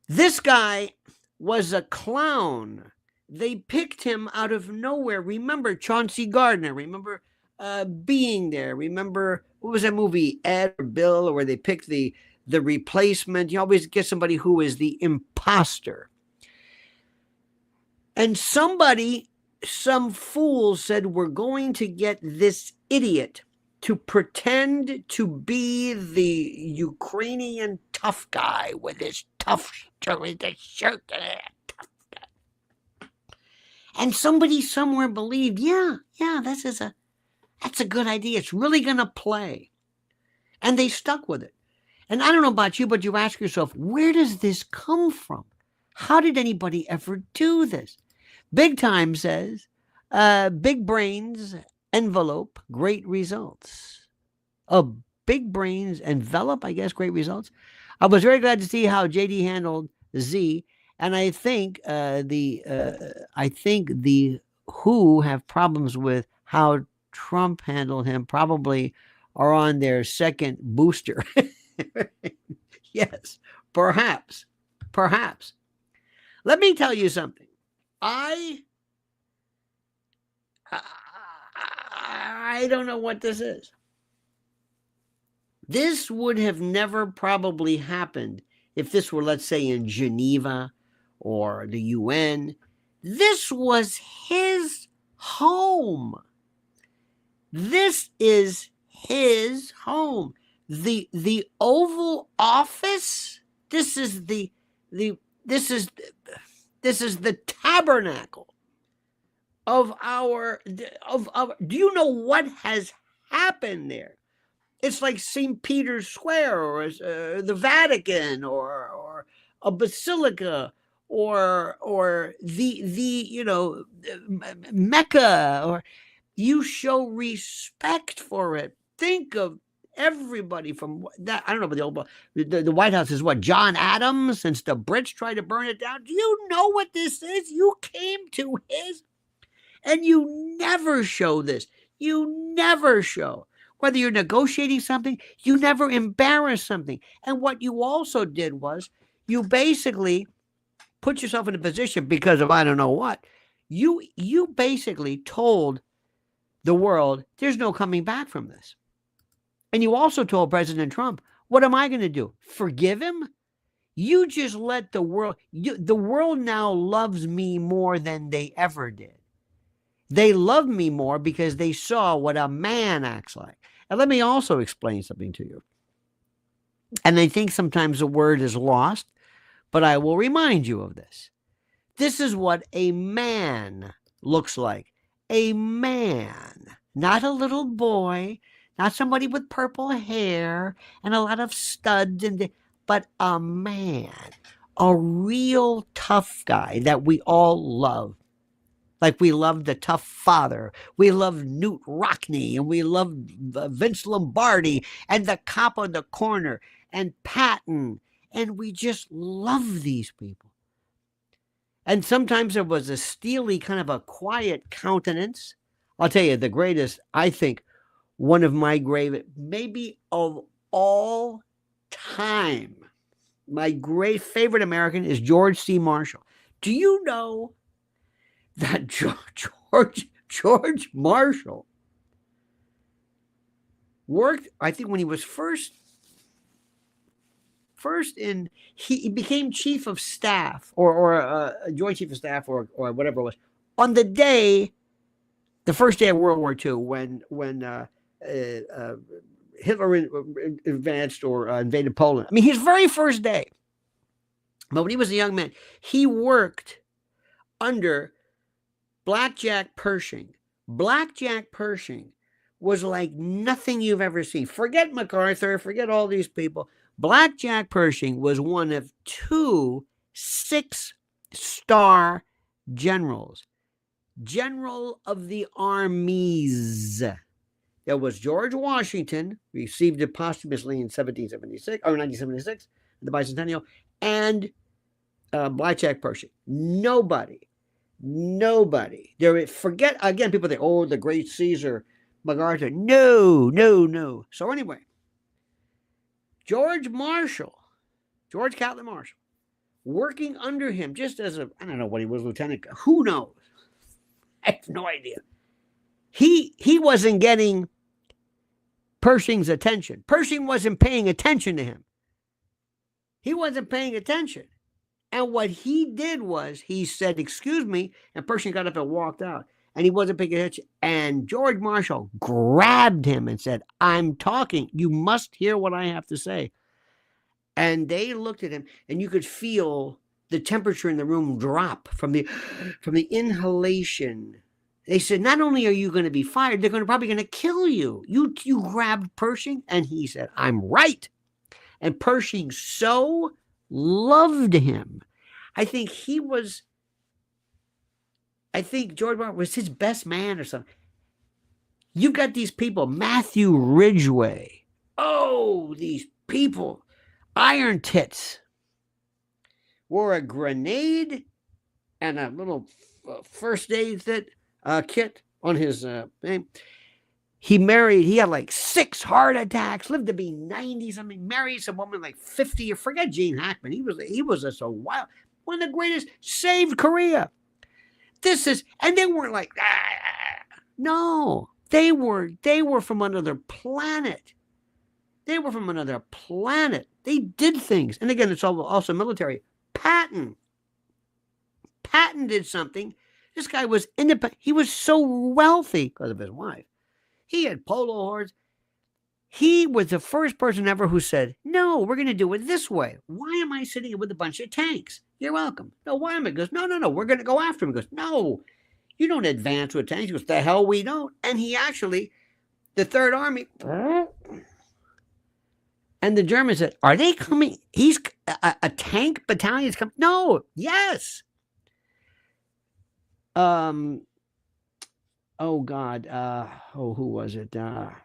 This guy was a clown. They picked him out of nowhere. Remember Chauncey Gardner? Remember Being There? Remember, what was that movie, Ed or Bill, where they picked the replacement? You always get somebody who is the imposter. And some fool said, we're going to get this idiot to pretend to be the Ukrainian tough guy with his tough shirt. And somebody somewhere believed, that's a good idea. It's really going to play. And they stuck with it. And I don't know about you, but you ask yourself, where does this come from? How did anybody ever do this? Big Time says, big brains envelope, great results. A big brains envelope, I guess, great results. I was very glad to see how JD handled Z, and I think the WHO have problems with how Trump handled him. Probably are on their second booster. Yes, perhaps. Let me tell you something. I don't know what this is. This would have never probably happened if this were, let's say, in Geneva or the UN. This was his home. This is his home. The Oval Office. This is the tabernacle of our. Do you know what has happened there? It's like St. Peter's Square, or the Vatican, or a basilica, or the Mecca. Or you show respect for it. Think of everybody from that. I don't know, but the White House is what, John Adams, since the Brits tried to burn it down. Do you know what this is? You came to his, and you never show this. You never show. Whether you're negotiating something, you never embarrass something. And what you also did was you basically put yourself in a position because of I don't know what. You basically told the world there's no coming back from this. And you also told President Trump, what am I going to do? Forgive him? You just let the world, the world now loves me more than they ever did. They love me more because they saw what a man acts like. And let me also explain something to you. And I think sometimes the word is lost, but I will remind you of this. This is what a man looks like. A man, not a little boy, not somebody with purple hair and a lot of studs, but a man, a real tough guy that we all love. Like we loved the tough father. We loved Newt Rockney, and we loved Vince Lombardi and the cop on the corner and Patton. And we just love these people. And sometimes there was a steely kind of a quiet countenance. I'll tell you, the greatest, I think, one of my great, maybe of all time, my great favorite American is George C. Marshall. Do you know that George Marshall worked, I think, when he was first in, he became chief of staff or joint chief of staff or whatever it was on the first day of World War II when Hitler advanced or invaded Poland. I mean, his very first day, But when he was a young man, he worked under Blackjack Pershing. Blackjack Pershing was like nothing you've ever seen. Forget MacArthur, forget all these people. Blackjack Pershing was one of 2 6-star generals. General of the armies. There was George Washington, received it posthumously in 1776 or 1976, the bicentennial, and Blackjack Pershing. Nobody. Forget again. People think, oh, the great Caesar, MacArthur. No. So anyway, George Catlin Marshall, working under him, just as I don't know what he was, lieutenant. Who knows? I have no idea. He wasn't getting Pershing's attention. Pershing wasn't paying attention to him. He wasn't paying attention. And what he did was he said, excuse me, and Pershing got up and walked out. And he wasn't paying attention. And George Marshall grabbed him and said, I'm talking. You must hear what I have to say. And they looked at him, and you could feel the temperature in the room drop from the inhalation. They said, not only are you going to be fired, they're probably going to kill you. You grabbed Pershing, and he said, I'm right. And Pershing so loved him. I think George Marshall was his best man or something. You've got these people, Matthew Ridgway. Oh, these people. Iron Tits wore a grenade and a little first aid kit on his name. He had like 6 heart attacks, lived to be 90 something, married some woman like 50. You forget Gene Hackman. He was just a wild, one of the greatest, saved Korea. And they weren't like, no, they were from another planet. They were from another planet. They did things. And again, it's also military. Patton did something. This guy was independent. He was so wealthy because of his wife. He had polo horses. He was the first person ever who said, no, we're going to do it this way. Why am I sitting with a bunch of tanks? You're welcome. No, why am I? He goes, no, we're going to go after him. He goes, no, you don't advance with tanks. He goes, the hell we don't. And he actually, the Third Army, and the Germans said, are they coming? He's a tank battalion is coming. No, yes. Oh God. Who was it? Don't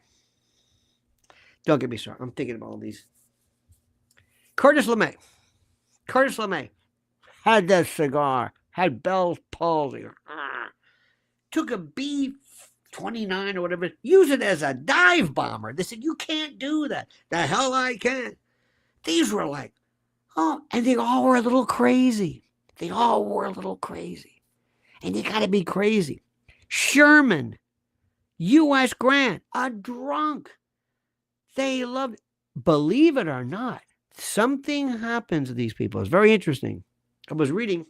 get me started. I'm thinking about all these. Curtis LeMay had that cigar, had Bell's palsy. Took a B-29 or whatever, use it as a dive bomber. They said, you can't do that. The hell I can. These were like, oh, and they all were a little crazy. And you got to be crazy. Sherman, U.S. Grant, a drunk. They loved it. Believe it or not, something happens to these people. It's very interesting. I was reading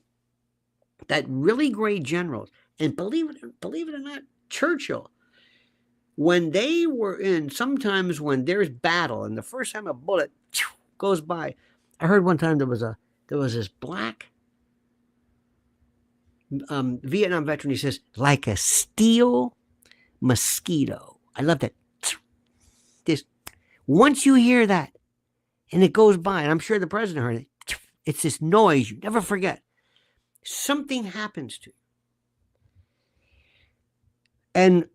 that really great generals, and believe it or not, Churchill, when they were sometimes when there's battle, and the first time a bullet goes by, I heard one time there was this black Vietnam veteran. He says, like a steel mosquito. I love that. Once you hear that, and it goes by, and I'm sure the president heard it, it's this noise you never forget. Something happens to you. And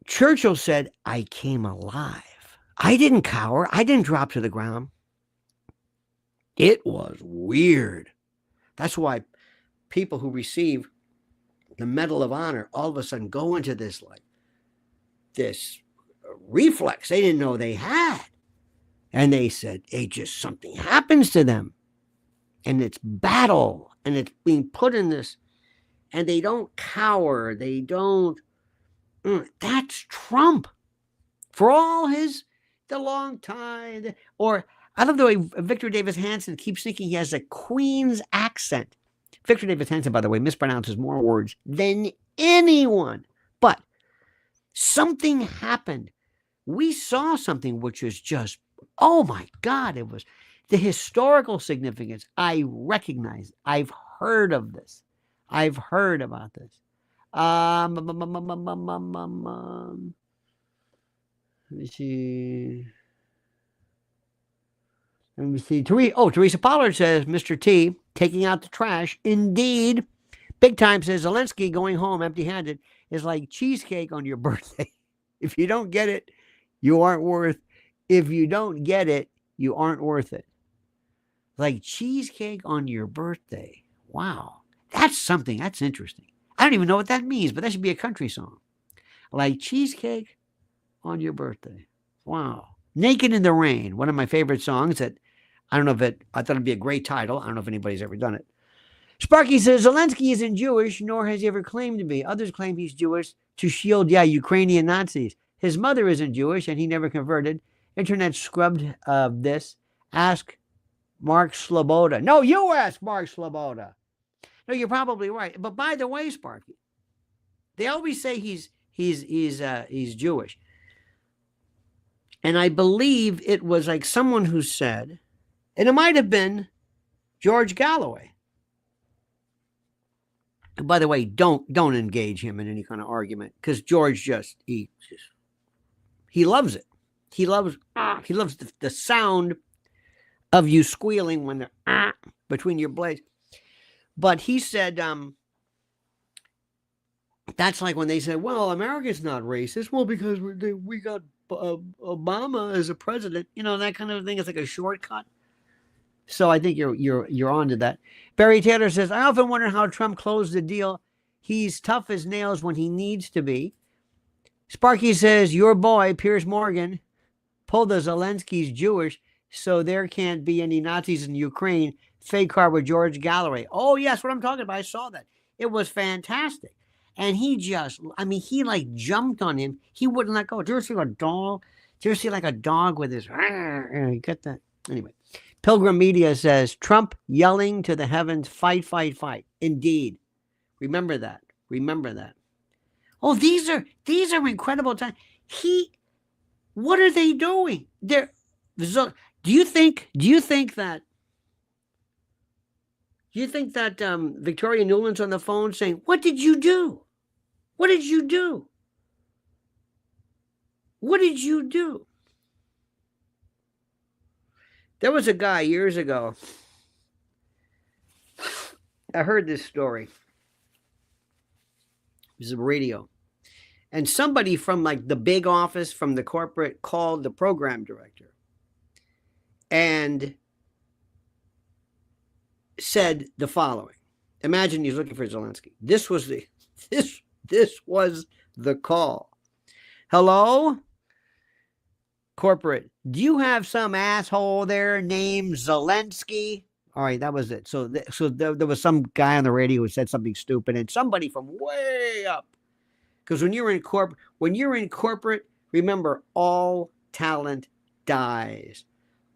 Churchill said, I came alive. I didn't cower. I didn't drop to the ground. It was weird. That's why people who receive the Medal of Honor all of a sudden go into this reflex they didn't know they had. And they said, something happens to them. And it's battle. And it's being put in this. And they don't cower. They don't. That's Trump. For all the long time. Or I love the way Victor Davis Hanson keeps thinking he has a Queen's accent. Victor Davis Hanson, by the way, mispronounces more words than anyone. But something happened. We saw something which was just, oh my God, The historical significance, I recognize. I've heard of this. I've heard about this. Let me see. Let me see. Teresa Pollard says, Mr. T, taking out the trash. Indeed. Big Time says, Zelenskyy going home empty-handed is like cheesecake on your birthday. If you don't get it, you aren't worth. If you don't get it, you aren't worth it. Like cheesecake on your birthday. Wow. That's something. That's interesting. I don't even know what that means, but that should be a country song. Like cheesecake on your birthday. Wow. Naked in the Rain, one of my favorite songs that I thought it'd be a great title. I don't know if anybody's ever done it. Sparky says, Zelenskyy isn't Jewish, nor has he ever claimed to be. Others claim he's Jewish to shield, Ukrainian Nazis. His mother isn't Jewish, and he never converted. Internet scrubbed this. Ask Mark Sloboda. No, you ask Mark Sloboda. No, you're probably right. But by the way, Sparky, they always say he's Jewish. And I believe it was like someone who said, and it might have been George Galloway. And by the way, don't engage him in any kind of argument, because George he loves it. He loves the sound of you squealing when they're between your blades. But he said, that's like when they said, well, America's not racist. Well, because we got Obama as a president, that kind of thing. It's like a shortcut. So I think you're onto that. Barry Taylor says, I often wonder how Trump closed the deal. He's tough as nails when he needs to be. Sparky says, your boy, Piers Morgan, pulled the Zelensky's Jewish, so there can't be any Nazis in Ukraine. Fake car with George Galloway. Oh, yes, what I'm talking about. I saw that. It was fantastic. And he like jumped on him. He wouldn't let go. Did you ever see a dog? Did you ever see like a dog with his, you get that? Anyway, Pilgrim Media says, Trump yelling to the heavens, fight, fight, fight. Indeed. Remember that. Remember that. Oh, these are incredible times. What are they doing? Do you think that Victoria Nuland's on the phone saying, what did you do? What did you do? What did you do? There was a guy years ago. I heard this story. It was a radio. And somebody from like the big office from the corporate called the program director and said the following. Imagine he's looking for Zelenskyy. This was the call. Hello? Corporate, do you have some asshole there named Zelenskyy? All right, that was it. So there was some guy on the radio who said something stupid, and somebody from way up. Because when you're in corporate, remember, all talent dies.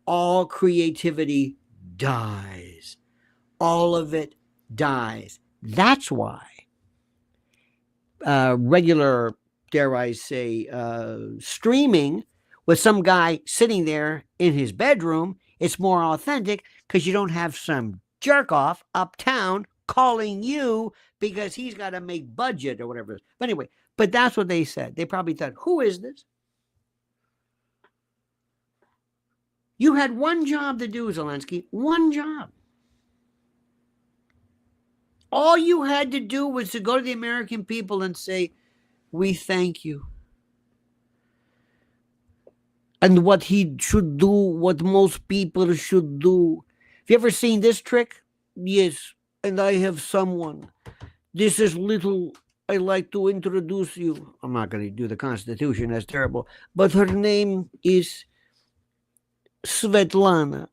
All creativity dies. All of it dies. That's why regular, dare I say, streaming with some guy sitting there in his bedroom, it's more authentic because you don't have some jerk off uptown calling you because he's got to make budget or whatever. But anyway, that's what they said. They probably thought, who is this? You had one job to do, Zelenskyy. One job. All you had to do was to go to the American people and say, we thank you. And what he should do, what most people should do. Have you ever seen this trick? Yes. And I have someone. This is little. I like to introduce you. I'm not going to do the Constitution. That's terrible. But her name is Svetlana.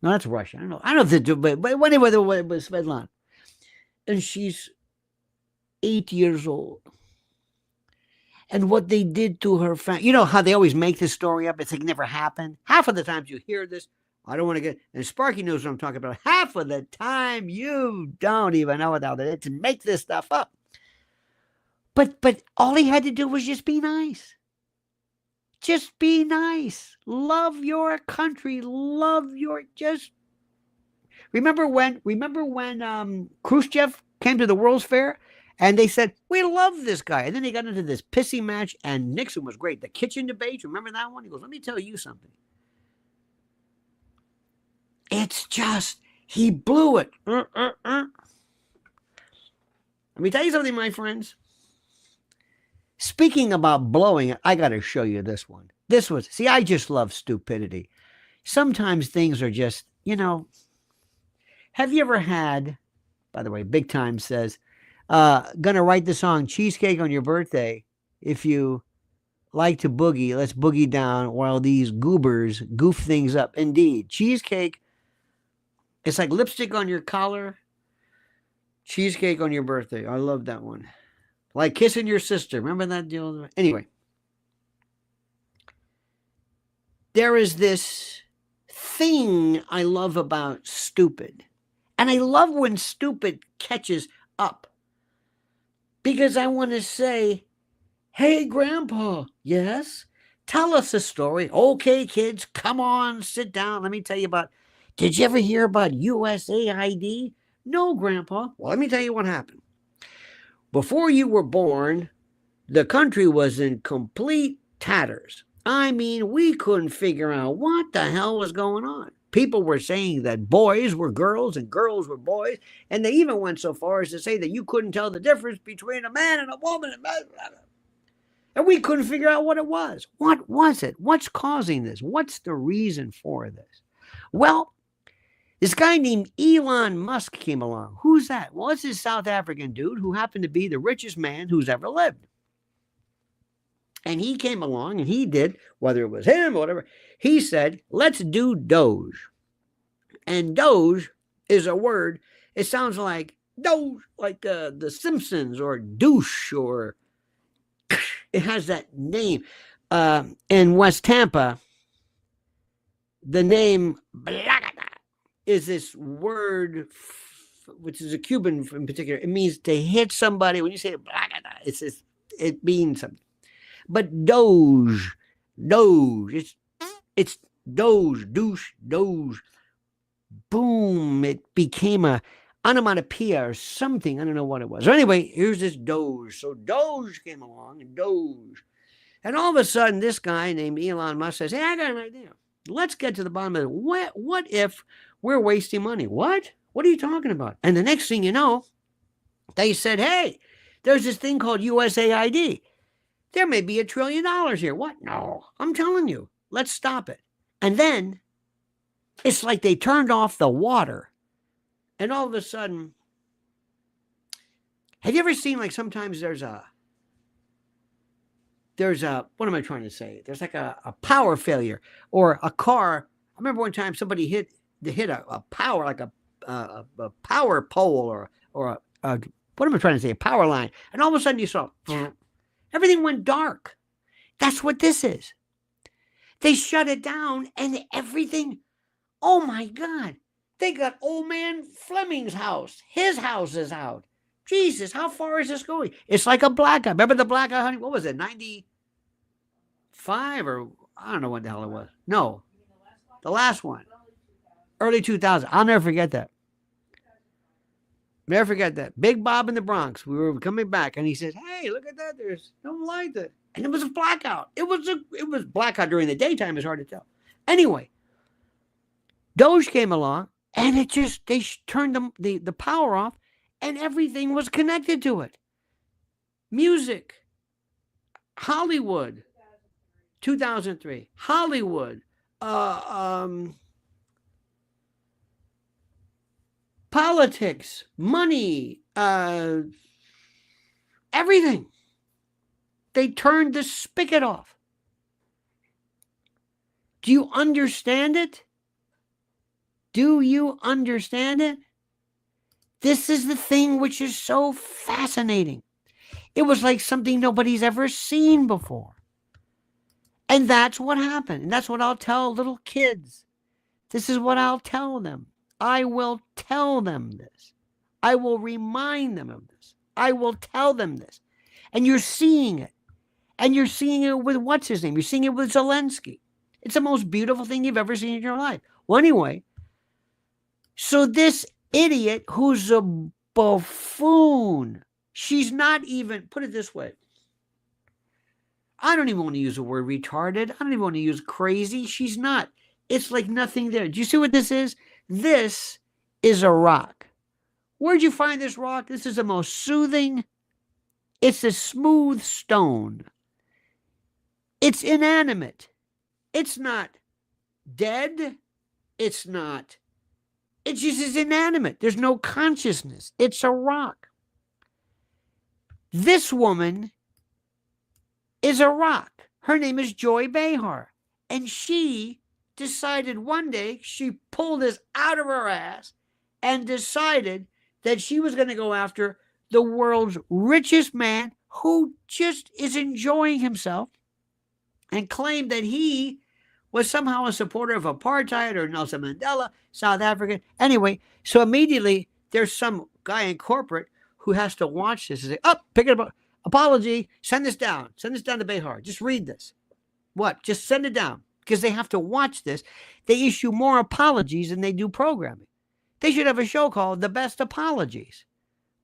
No, that's Russian. I don't know if they do, but anyway, it was Svetlana. And she's 8 years old. And what they did to her family, you know how they always make this story up? It's like it never happened. Half of the times you hear this, I don't want to get, and Sparky knows what I'm talking about. Half of the time you don't even know about it to make this stuff up. But all he had to do was just be nice. Just be nice. Love your country. Love your just. Remember when Khrushchev came to the World's Fair and they said, we love this guy. And then they got into this pissy match and Nixon was great. The kitchen debate, remember that one? He goes, let me tell you something. It's just, he blew it. Let me tell you something, my friends. Speaking about blowing it, I got to show you this one. See, I just love stupidity. Sometimes things are just, have you ever had, by the way, Big Time says, gonna write the song Cheesecake on your birthday. If you like to boogie, let's boogie down while these goobers goof things up. Indeed, cheesecake, it's like lipstick on your collar. Cheesecake on your birthday. I love that one. Like kissing your sister. Remember that deal? Anyway. There is this thing I love about stupid. And I love when stupid catches up. Because I want to say, hey, Grandpa, yes? Tell us a story. Okay, kids, come on, sit down. Let me tell you about, did you ever hear about USAID? No, Grandpa. Well, let me tell you what happened. Before you were born, the country was in complete tatters. I mean, we couldn't figure out what the hell was going on. People were saying that boys were girls and girls were boys, and they even went so far as to say that you couldn't tell the difference between a man and a woman. And we couldn't figure out what it was. What was it? What's causing this? What's the reason for this? Well, this guy named Elon Musk came along. Who's that? Well, it's this South African dude who happened to be the richest man who's ever lived. And he came along and he did, whether it was him or whatever, he said, let's do Doge. And Doge is a word, it sounds like Doge, like the Simpsons or douche, or it has that name. In West Tampa, the name Blagada is this word, which is a Cuban in particular. It means to hit somebody. When you say Blagada, it means something. But Doge, it's Doge, douche, Doge. Boom, it became a onomatopoeia or something. I don't know what it was. So anyway, here's this Doge. So Doge came along, and Doge. And all of a sudden, this guy named Elon Musk says, hey, I got an idea. Let's get to the bottom of it. What if we're wasting money? What? What are you talking about? And the next thing you know, they said, hey, there's this thing called USAID. There may be $1 trillion here. What? No, I'm telling you, let's stop it. And then it's like they turned off the water. And all of a sudden, have you ever seen, like, sometimes there's a, what am I trying to say? There's like a power failure or a car. I remember one time somebody hit a power, like a power pole or a what am I trying to say? A power line. And all of a sudden you saw, everything went dark. That's what this is. They shut it down and everything, oh my God, they got old man Fleming's house. His house is out. Jesus, how far is this going? It's like a blackout. Remember the blackout, honey? What was it, 95 or I don't know what the hell it was. No, the last one. Early 2000. I'll never forget that. Never forget that. Big Bob in the Bronx. We were coming back and he says, hey, look at that. There's no light there. And it was a blackout. It was blackout during the daytime. It's hard to tell. Anyway, Doge came along and they turned the power off and everything was connected to it. Music. Hollywood. 2003. Hollywood. Politics, money, everything. They turned the spigot off. Do you understand it? Do you understand it? This is the thing which is so fascinating. It was like something nobody's ever seen before. And that's what happened. And that's what I'll tell little kids. This is what I'll tell them. I will tell them this. I will remind them of this. I will tell them this. And you're seeing it. And you're seeing it with what's his name? You're seeing it with Zelenskyy. It's the most beautiful thing you've ever seen in your life. Well, anyway, so this idiot who's a buffoon, she's not even, put it this way, I don't even want to use the word retarded. I don't even want to use crazy. She's not. It's like nothing there. Do you see what this is? This is a rock. Where'd you find this rock? This is the most soothing. It's a smooth stone. It's inanimate. It's not dead. It's not. It just is inanimate. There's no consciousness. It's a rock. This woman is a rock. Her name is Joy Behar. And she decided one day, she pulled this out of her ass and decided that she was going to go after the world's richest man who just is enjoying himself and claimed that he was somehow a supporter of apartheid or Nelson Mandela, South African. Anyway, so immediately there's some guy in corporate who has to watch this and say, oh, pick it up. Apology, send this down. Send this down to Behar. Just read this. What? Just send it down. Because they have to watch this. They issue more apologies than they do programming. They should have a show called The Best Apologies.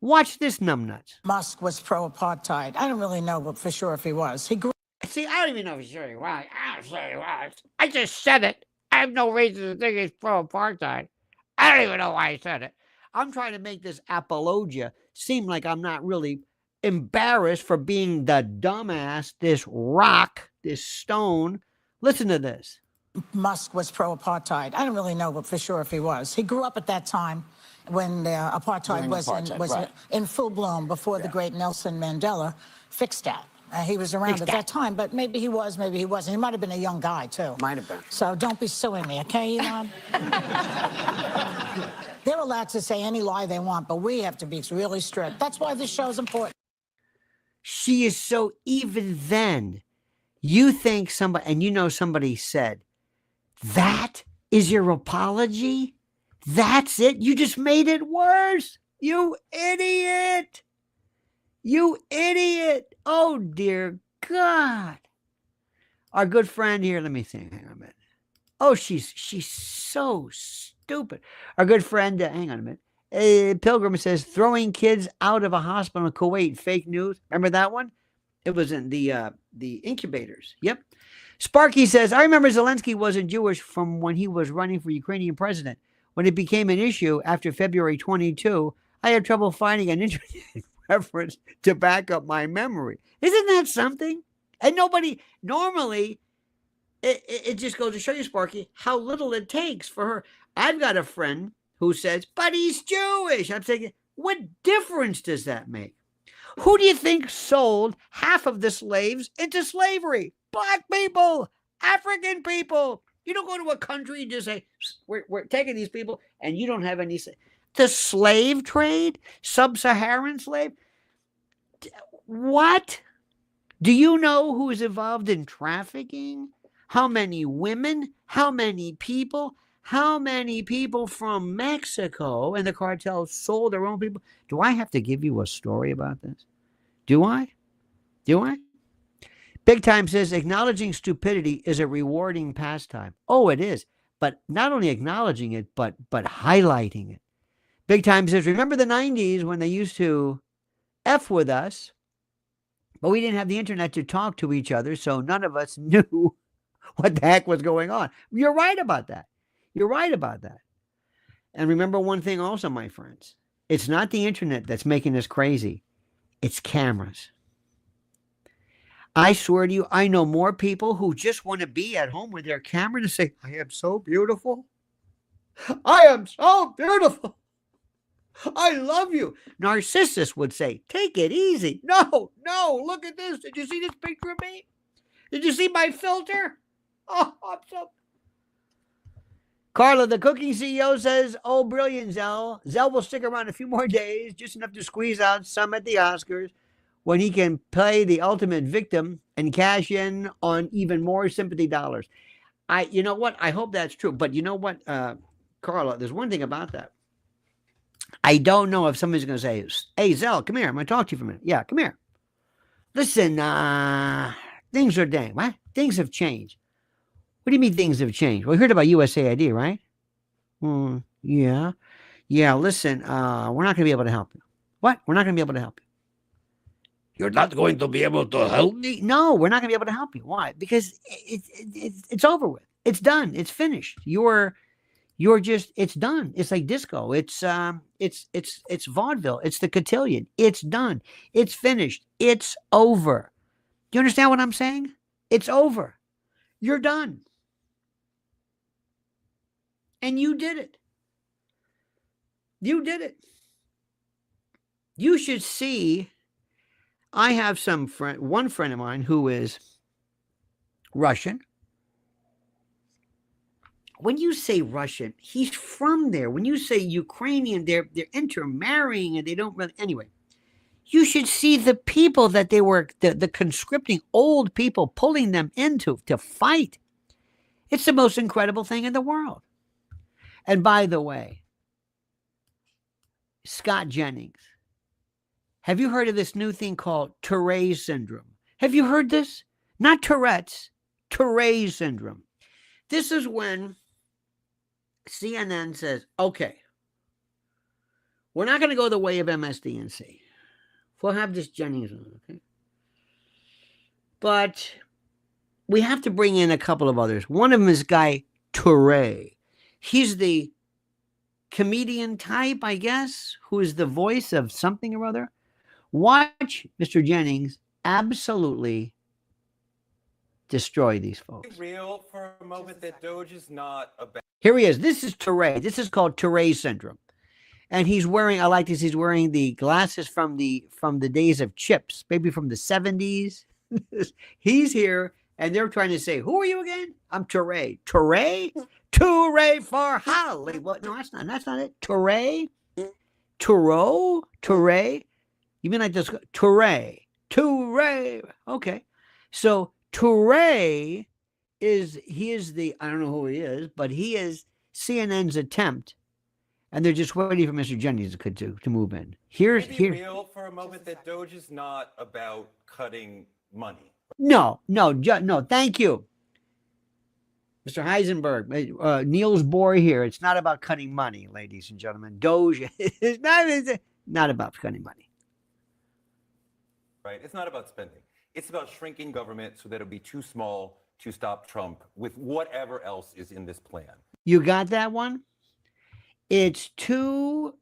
Watch this, numbnuts. Musk was pro-apartheid. I don't really know for sure if he was. He grew. See, I don't even know if he's sure he was. I don't say he was. I just said it. I have no reason to think he's pro-apartheid. I don't even know why I said it. I'm trying to make this apologia seem like I'm not really embarrassed for being the dumbass, this rock, this stone. Listen to this. Musk was pro-apartheid. I don't really know for sure if he was. He grew up at that time when apartheid was in full bloom before the great Nelson Mandela fixed that. He was around at that time, but maybe he was, maybe he wasn't. He might have been a young guy, too. Might have been. So don't be suing me, okay, Elon? They're allowed to say any lie they want, but we have to be really strict. That's why this show's important. She is so, even then, you think somebody, and you know somebody said, that is your apology? That's it? You just made it worse. You idiot. You idiot. Oh, dear God. Our good friend here, let me think. Hang on a minute. Oh, she's so stupid. Our good friend, hang on a minute. Pilgrim says, throwing kids out of a hospital in Kuwait, fake news. Remember that one? It was in the incubators. Yep. Sparky says, I remember Zelenskyy wasn't Jewish from when he was running for Ukrainian president. When it became an issue after February 22, I had trouble finding an internet reference to back up my memory. Isn't that something? And nobody, normally, it just goes to show you, Sparky, how little it takes for her. I've got a friend who says, but he's Jewish. I'm thinking, what difference does that make? Who do you think sold half of the slaves into slavery? Black people, African people. You don't go to a country and just say, we're taking these people, and you don't have any say. The slave trade, sub-Saharan slave. What? Do you know who is involved in trafficking? How many women? How many people? How many people from Mexico and the cartels sold their own people? Do I have to give you a story about this? Do I? Do I? Big Time says, acknowledging stupidity is a rewarding pastime. Oh, it is. But not only acknowledging it, but highlighting it. Big Time says, remember the 90s when they used to F with us, but we didn't have the internet to talk to each other, so none of us knew what the heck was going on. You're right about that. You're right about that. And remember one thing also, my friends. It's not the internet that's making us crazy. It's cameras. I swear to you, I know more people who just want to be at home with their camera to say, I am so beautiful. I am so beautiful. I love you. Narcissus would say, take it easy. No, look at this. Did you see this picture of me? Did you see my filter? Oh, I'm so... Carla, the cooking CEO, says, oh, brilliant, Zell. Zell will stick around a few more days, just enough to squeeze out some at the Oscars, when he can play the ultimate victim and cash in on even more sympathy dollars. You know what? I hope that's true. But you know what, Carla, there's one thing about that. I don't know if somebody's going to say, hey, Zell, come here. I'm going to talk to you for a minute. Yeah, come here. Listen, Things are dang. What? Things have changed. What do you mean things have changed? Well, we heard about USAID, right? Yeah. Yeah, listen, we're not going to be able to help you. What? We're not going to be able to help you. You're not going to be able to help me? No, we're not going to be able to help you. Why? Because it's over with. It's done. It's finished. You're just, it's done. It's like disco. It's vaudeville. It's the cotillion. It's done. It's finished. It's over. Do you understand what I'm saying? It's over. You're done. And you did it. You did it. You should see. I have one friend of mine who is Russian. When you say Russian, he's from there. When you say Ukrainian, they're intermarrying and they don't really. Anyway, you should see the people that they were, the conscripting old people, pulling them into to fight. It's the most incredible thing in the world. And by the way, Scott Jennings, have you heard of this new thing called Tourette syndrome? Have you heard this? Not Tourette's, Tourette syndrome. This is when CNN says, okay, we're not going to go the way of MSDNC. We'll have this Jennings on, okay? But we have to bring in a couple of others. One of them is guy Tourette. He's the comedian type, I guess, who is the voice of something or other. Watch Mr. Jennings absolutely destroy these folks. Real for a moment that Doge is not about. Here he is. This is Tourette. This is called Tourette syndrome. And he's wearing, I like this, he's wearing the glasses from the days of Chips, maybe from the 70s. He's here, and they're trying to say, who are you again? I'm Tourette. Tourette? Tourette for Hollywood. No, that's not it. Tourette? Tourette? You mean like this? Tourette. Okay. So Tourette he is the, I don't know who he is, but he is CNN's attempt. And they're just waiting for Mr. Jennings to move in. Here. Real for a moment that Doge is not about cutting money. No. Thank you, Mr. Heisenberg. Niels Bohr here. It's not about cutting money, ladies and gentlemen. Doge is not about cutting money. Right? It's not about spending. It's about shrinking government so that it'll be too small to stop Trump with whatever else is in this plan. You got that one? It's to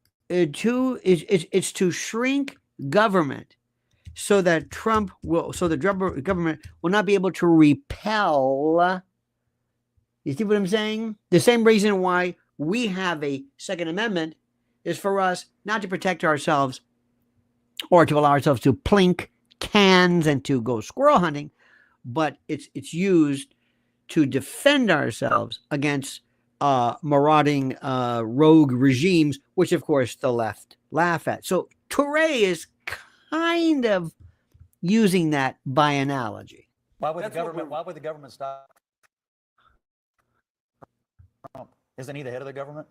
shrink government so that the government will not be able to repel. You see what I'm saying? The same reason why we have a Second Amendment is for us not to protect ourselves or to allow ourselves to plink cans and to go squirrel hunting, but it's used to defend ourselves against marauding rogue regimes, which of course the left laugh at. So Tourette is kind of using that by analogy. Why would the government stop Trump? Isn't he the head of the government?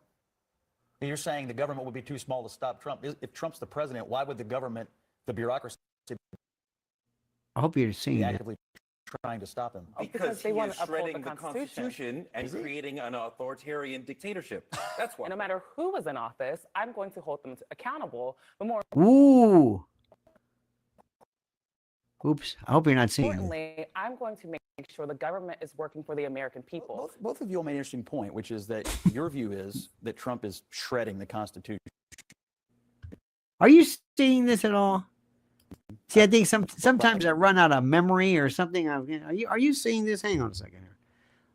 You're saying the government would be too small to stop Trump. If Trump's the president, why would the government, the bureaucracy, I hope you're seeing be that. actively trying to stop him? Because they want to shredding the Constitution and creating an authoritarian dictatorship. That's why. No matter who was in office, I'm going to hold them accountable. But more Ooh. Oops. I hope you're not seeing it. importantly, I'm going to make sure the government is working for the American people. Both of you made an interesting point, which is that your view is that Trump is shredding the Constitution. Are you seeing this at all? See, I think sometimes I run out of memory or something. Are you seeing this? Hang on a second here.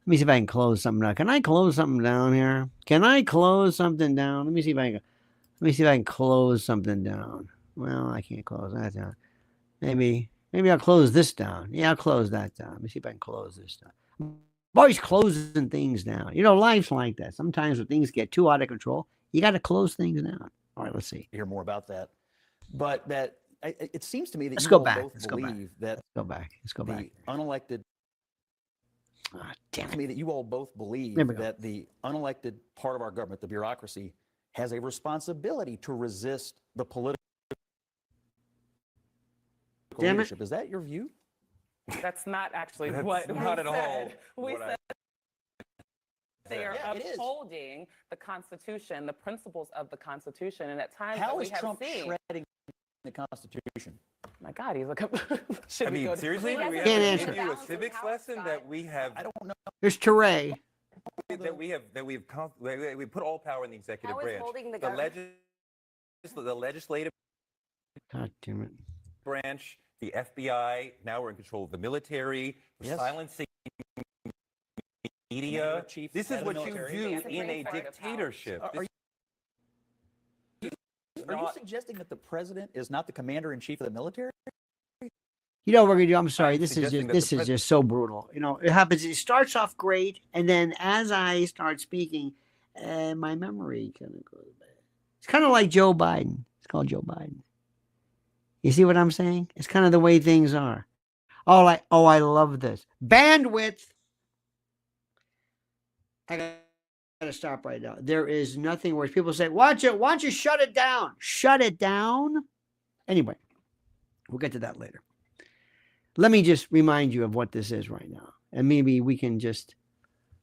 Let me see if I can close something down. Can I close something down here? Can I close something down? Let me see if I can close something down. Well, I can't close that down. Maybe I'll close this down. Yeah, I'll close that down. Let me see if I can close this down. I'm always closing things down. You know, life's like that. Sometimes when things get too out of control, you got to close things down. All right, let's see. Hear more about that. But that it seems to me that Let's you go all back. both Let's go believe that Let's go back. the unelected. Damn To me, that you all both believe that the unelected part of our government, the bureaucracy, has a responsibility to resist the political Damn it. leadership. Is that your view? That's not actually That's what not we at all said. We what I said they are Yeah, it is. upholding the Constitution, the principles of the Constitution, and at times How that we is have Trump seen. shredding the Constitution? My God, he's like. I mean, seriously, do we have Can't to answer. give you a civics lesson that we have I don't know. There's Teray. we put all power in the executive How is branch. holding the The legislative God damn it. branch, the FBI. Now we're in control of the military. We're Yes. silencing media. Commander-in-Chief, This head is of what the you military. do That's a in a great part of power. dictatorship. Are you suggesting that the president is not the commander-in-chief of the military? You know what we're gonna do? I'm sorry. I'm This is suggesting just that this the is just so brutal. You know, it happens. It starts off great, and then as I start speaking, my memory kind of goes bad. It's kind of like Joe Biden. It's called Joe Biden. You see what I'm saying? It's kind of the way things are. I love this bandwidth. I gotta stop right now. There is nothing worse. People say, "Why don't you shut it down?" Shut it down. Anyway, we'll get to that later. Let me just remind you of what this is right now. And maybe we can just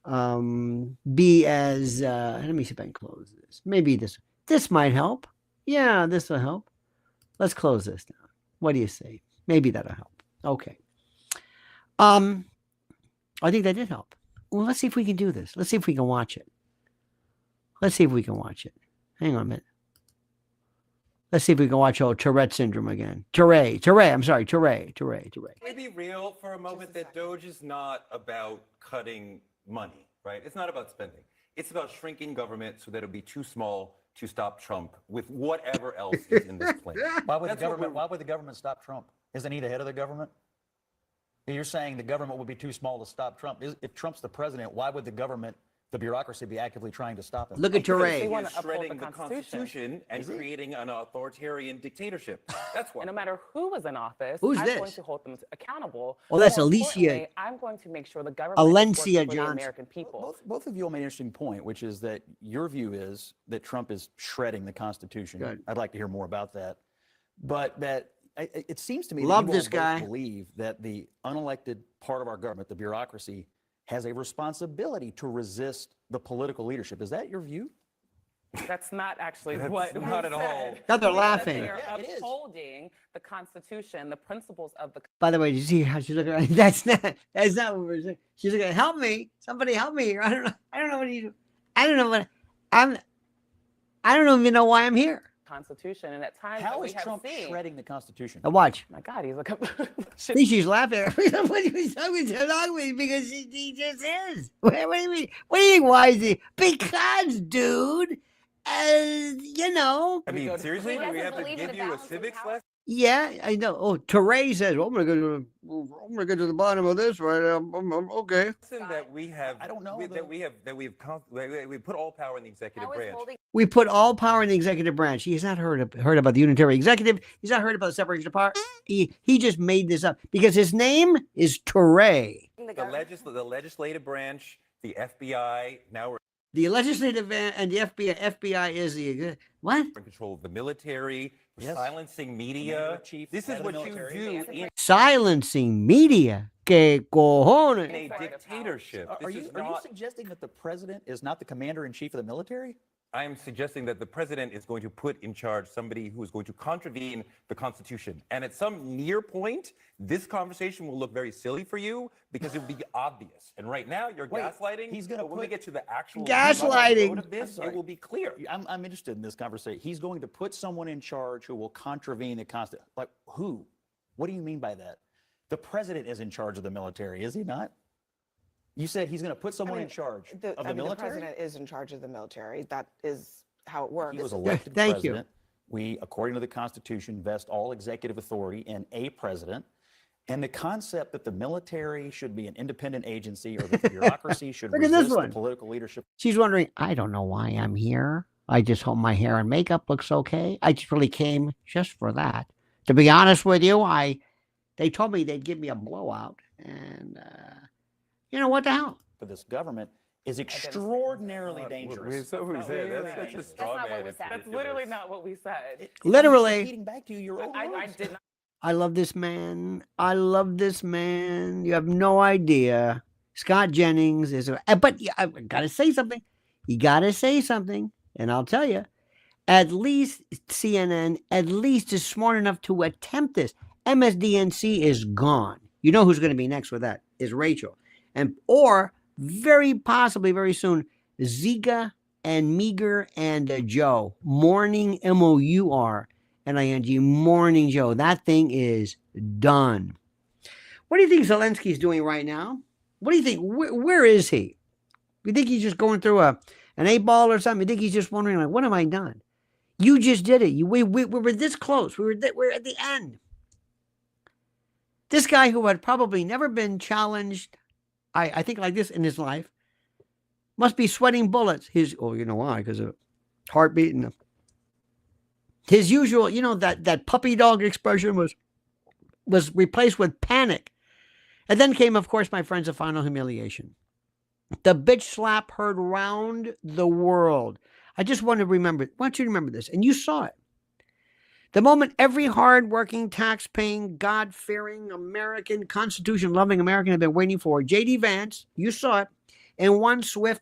be as, let me see if I can close this. Maybe this might help. Yeah, this will help. Let's close this down. What do you say? Maybe that'll help. Okay. I think that did help. Well, let's see if we can do this. Let's see if we can watch it. Let's see if we can watch it. Hang on a minute. Let's see if we can watch Tourette syndrome again. Tourette. Can we be real for a moment that Doge is not about cutting money, right? It's not about spending. It's about shrinking government so that it'll be too small to stop Trump with whatever else is in this plan. Why would That's the what government? Why would the government stop Trump? Isn't he the head of the government? You're saying the government would be too small to stop Trump. If Trump's the president, why would the government, the bureaucracy, be actively trying to stop him? Look at They Tourette. want He's to uphold shredding the the Constitution. Constitution and creating an authoritarian dictatorship. That's why. And no matter who was in office, Who's I'm this? going to hold them accountable. Oh, that's More Alicia. importantly, I'm going to make sure the government is Alencia working for the Johnson. American people. Both of you made an interesting point, which is that your view is that Trump is shredding the Constitution. Good. I'd like to hear more about that. But that it seems to me Love that you this all both guy. believe that the unelected part of our government, the bureaucracy, has a responsibility to resist the political leadership. Is that your view? That's not actually That's what not we at all. said. Now they're We said laughing. They are Yeah, it is. upholding the Constitution, the principles of the. By the way, did you see how she's looking at me? That's not what we're saying. She's looking, help me. Somebody help me here. I don't know what you do. I don't even know why I'm here. Constitution, and at times How that we is have Trump seen. shredding the Constitution? Now watch. My God, he's like. See, she's laughing. What are you talking about? Because he just is. What do you mean? What do you think? Why is he? Because, dude, you know. I mean, seriously, He do we doesn't have to believe in give the you a balance of civics power. lesson? Yeah, I know. Oh, Teray says, well, I'm gonna get to the bottom of this, right? Okay. That we have. I don't know, we put all power in the executive How is branch. holding We put all power in the executive branch. He has not heard about the unitary executive. He's not heard about the separation of power. He just made this up because his name is Teray. The legislative branch, the FBI. Now we're The legislative and the FBI. FBI is the what? in control of the military. We're Yes. silencing media. Commander-in-Chief, This head is of the what you military. do in Silencing media. Que cojones? a dictatorship. Are This you is are you not. suggesting that the president is not the commander-in-chief of the military? I am suggesting that the president is going to put in charge somebody who is going to contravene the Constitution. And at some near point, this conversation will look very silly for you because it will be obvious. And right now, you're Wait, gaslighting. he's gonna but when we put- get to the actual Gaslighting. road of this, I'm sorry. it will be clear. I'm interested in this conversation. He's going to put someone in charge who will contravene the Constitution. Like who? What do you mean by that? The president is in charge of the military, is he not? You said he's going to put someone in charge of the military? The president is in charge of the military. That is how it works. He was elected Thank you. president. We, according to the Constitution, vest all executive authority in a president. And the concept that the military should be an independent agency or that the bureaucracy should Look at this resist the one. political leadership. She's wondering, I don't know why I'm here. I just hope my hair and makeup looks okay. I just really came just for that. To be honest with you, they told me they'd give me a blowout. And, you know, what the hell? For this government is extraordinarily dangerous. So who said that's such a straw not what man. we It's said. That's ridiculous. literally not what we said. I'm Literally. repeating back to you your own I words. did not. I love this man. I love this man. You have no idea. Scott Jennings is, but I gotta say something. You gotta say something, and I'll tell you. At least CNN, at least is smart enough to attempt this. MSDNC is gone. You know who's going to be next with that is Rachel, or very possibly very soon Ziga and Meager and Joe. Morning MOUR. NING, Morning Joe. That thing is done. What do you think Zelensky's doing right now? What do you think? Where is he? You think he's just going through an 8-ball or something? You think he's just wondering, like, what have I done? You just did it. We were this close. We're at the end. This guy who had probably never been challenged, I think, like this in his life, must be sweating bullets. You know why? Because of heart beating. His usual, that puppy dog expression was replaced with panic. And then came, of course, my friends, the final humiliation. The bitch slap heard round the world. I just want you to remember this. And you saw it. The moment every hard-working, tax-paying, God-fearing American, Constitution-loving American had been waiting for, J.D. Vance, you saw it, in one swift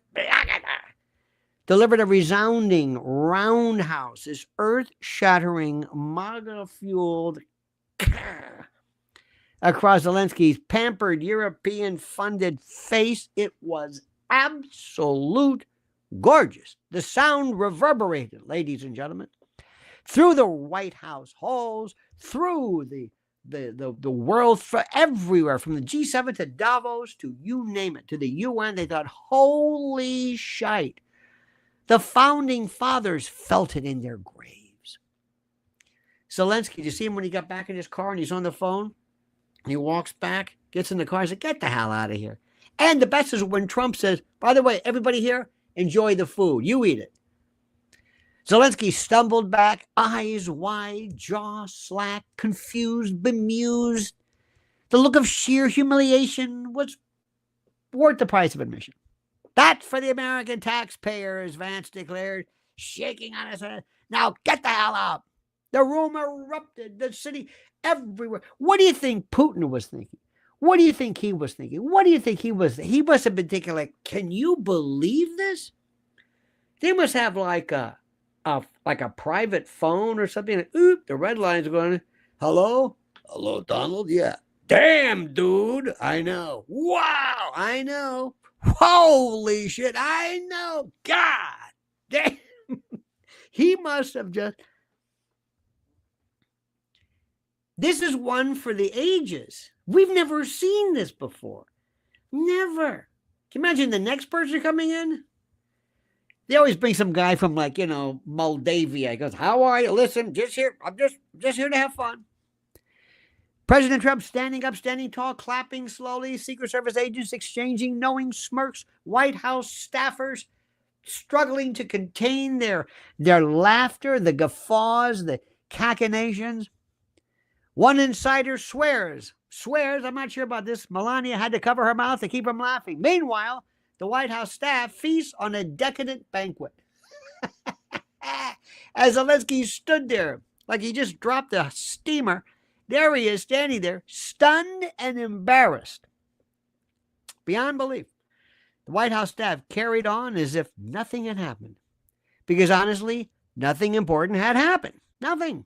delivered a resounding roundhouse, this earth-shattering, MAGA-fueled across Zelensky's pampered, European-funded face. It was absolute gorgeous. The sound reverberated, ladies and gentlemen, through the White House halls, through the world, everywhere, from the G7 to Davos to you name it, to the UN. They thought, holy shite. The founding fathers felt it in their graves. Zelensky, did you see him when he got back in his car and he's on the phone? He walks back, gets in the car, and says, get the hell out of here. And the best is when Trump says, by the way, everybody here, enjoy the food. You eat it. Zelensky stumbled back, eyes wide, jaw slack, confused, bemused. The look of sheer humiliation was worth the price of admission. That's for the American taxpayers, Vance declared, shaking on his head. Now get the hell out. The room erupted, the city, everywhere. What do you think Putin was thinking? What do you think he was thinking? What do you think he was? He must have been thinking, like, can you believe this? They must have like a private phone or something. Like, oop, the red line's going, hello? Hello, Donald? Yeah. Damn, dude. I know. Wow. I know. Holy shit. I know. God damn. He must have just. This is one for the ages. We've never seen this before. Never. Can you imagine the next person coming in? They always bring some guy from, like, Moldavia. He goes, how are you? Listen, just here. I'm just here to have fun. President Trump standing up, standing tall, clapping slowly. Secret Service agents exchanging knowing smirks. White House staffers struggling to contain their laughter, the guffaws, the cachinnations. One insider swears, I'm not sure about this, Melania had to cover her mouth to keep from laughing. Meanwhile, the White House staff feasts on a decadent banquet. As Zelensky stood there, like he just dropped a steamer, there he is standing there, stunned and embarrassed. Beyond belief. The White House staff carried on as if nothing had happened. Because honestly, nothing important had happened. Nothing.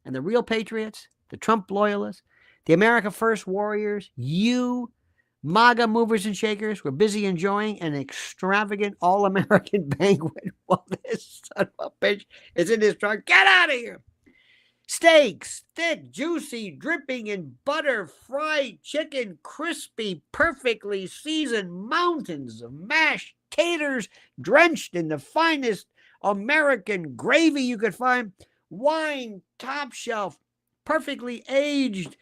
And the real patriots, the Trump loyalists, the America First warriors, you, MAGA movers and shakers, were busy enjoying an extravagant all-American banquet while this son of a bitch is in his truck. Get out of here! Steaks, thick, juicy, dripping in butter, fried chicken, crispy, perfectly seasoned, mountains of mashed taters drenched in the finest American gravy you could find, wine, top shelf, perfectly aged,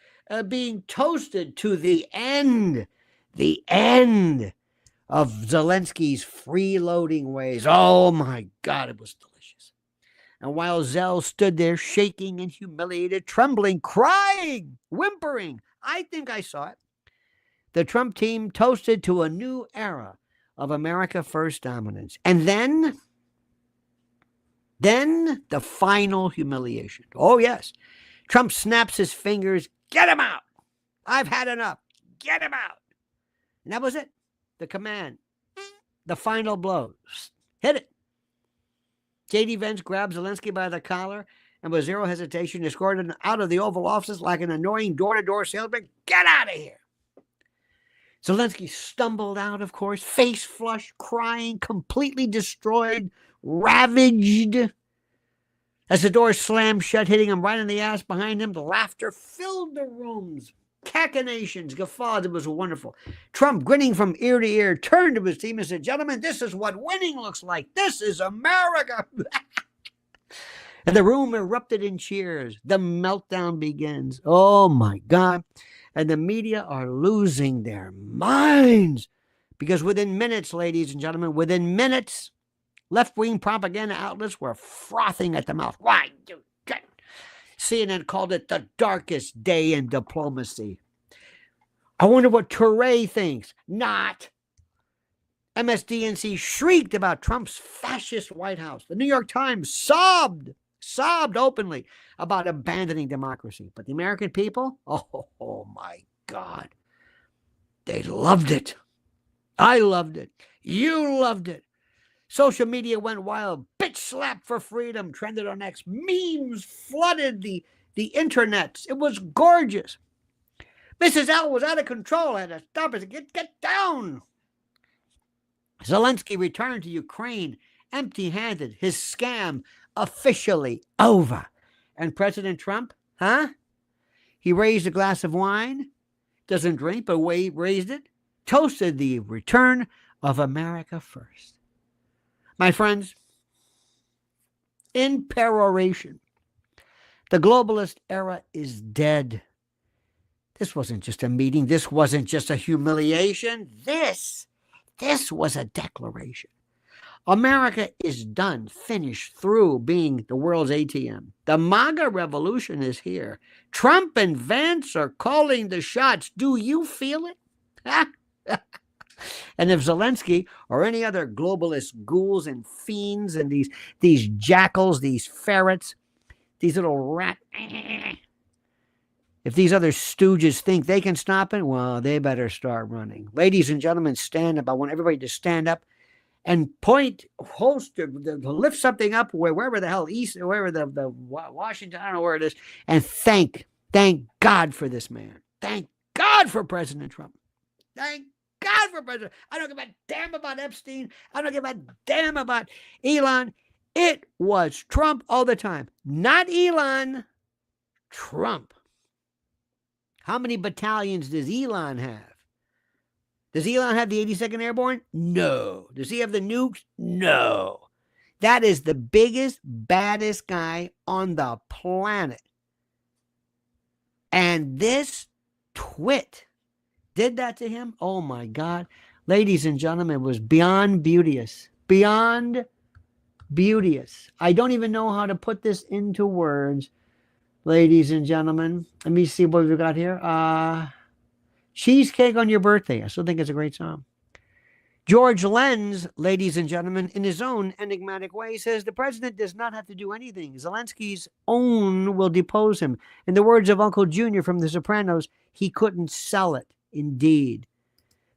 being toasted to the end of Zelensky's freeloading ways. Oh my God, it was delicious. And while Zell stood there shaking and humiliated, trembling, crying, whimpering, I think I saw it, the Trump team toasted to a new era of America First dominance. And then the final humiliation. Oh yes. Trump snaps his fingers Get him out. I've had enough. Get him out. And that was it. The command. The final blow. Hit it. J.D. Vance grabbed Zelenskyy by the collar and with zero hesitation escorted him out of the Oval Office like an annoying door-to-door salesman. Get out of here. Zelenskyy stumbled out, of course, face flushed, crying, completely destroyed, ravaged. As the door slammed shut, hitting him right in the ass behind him, the laughter filled the rooms. Cachinnations, guffaws, it was wonderful. Trump, grinning from ear to ear, turned to his team and said, "Gentlemen, this is what winning looks like. This is America." And the room erupted in cheers. The meltdown begins. Oh, my God. And the media are losing their minds. Because within minutes, ladies and gentlemen, within minutes, left-wing propaganda outlets were frothing at the mouth. Why, you CNN called it the darkest day in diplomacy. I wonder what Touré thinks. Not. MSDNC shrieked about Trump's fascist White House. The New York Times sobbed openly about abandoning democracy. But the American people, oh my God, they loved it. I loved it. You loved it. Social media went wild. Bitch slap for freedom trended on X. Memes flooded the internet. It was gorgeous. Mrs. L was out of control. I had to stop her. Get down. Zelenskyy returned to Ukraine empty-handed. His scam officially over. And President Trump, he raised a glass of wine. Doesn't drink, but raised it. Toasted the return of America first. My friends, in peroration, the globalist era is dead. This wasn't just a meeting. This wasn't just a humiliation. This was a declaration. America is done, finished, through being the world's ATM. The MAGA revolution is here. Trump and Vance are calling the shots. Do you feel it? And if Zelenskyy or any other globalist ghouls and fiends and these jackals, these ferrets, these little rat, if these other stooges think they can stop it, well, they better start running. Ladies and gentlemen, stand up. I want everybody to stand up and to lift something up wherever the hell, east, wherever the Washington, I don't know where it is, and thank God for this man. Thank God for President Trump. Thank God for President. I don't give a damn about Epstein. I don't give a damn about Elon. It was Trump all the time. Not Elon, Trump. How many battalions does Elon have? Does Elon have the 82nd Airborne? No. Does he have the nukes? No. That is the biggest, baddest guy on the planet. And this twit did that to him? Oh my God. Ladies and gentlemen, it was beyond beauteous. Beyond beauteous. I don't even know how to put this into words. Ladies and gentlemen, let me see what we've got here. Cheesecake on Your Birthday. I still think it's a great song. George Lenz, ladies and gentlemen, in his own enigmatic way, says the president does not have to do anything. Zelensky's own will depose him. In the words of Uncle Junior from The Sopranos, he couldn't sell it. Indeed.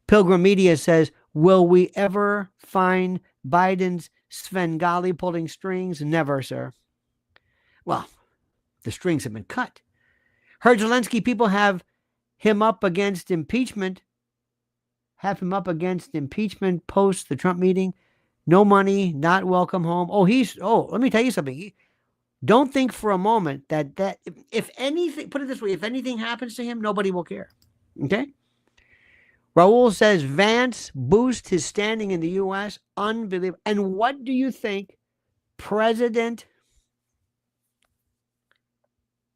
Pilgrim Media says, will we ever find Biden's Svengali pulling strings? Never, sir. Well, the strings have been cut. Heard Zelenskyy people have him up against impeachment. Have him up against impeachment post the Trump meeting. No money, not welcome home. Let me tell you something. Don't think for a moment that if anything, put it this way, if anything happens to him, nobody will care. Okay? Raul says Vance boosts his standing in the U.S. Unbelievable. And what do you think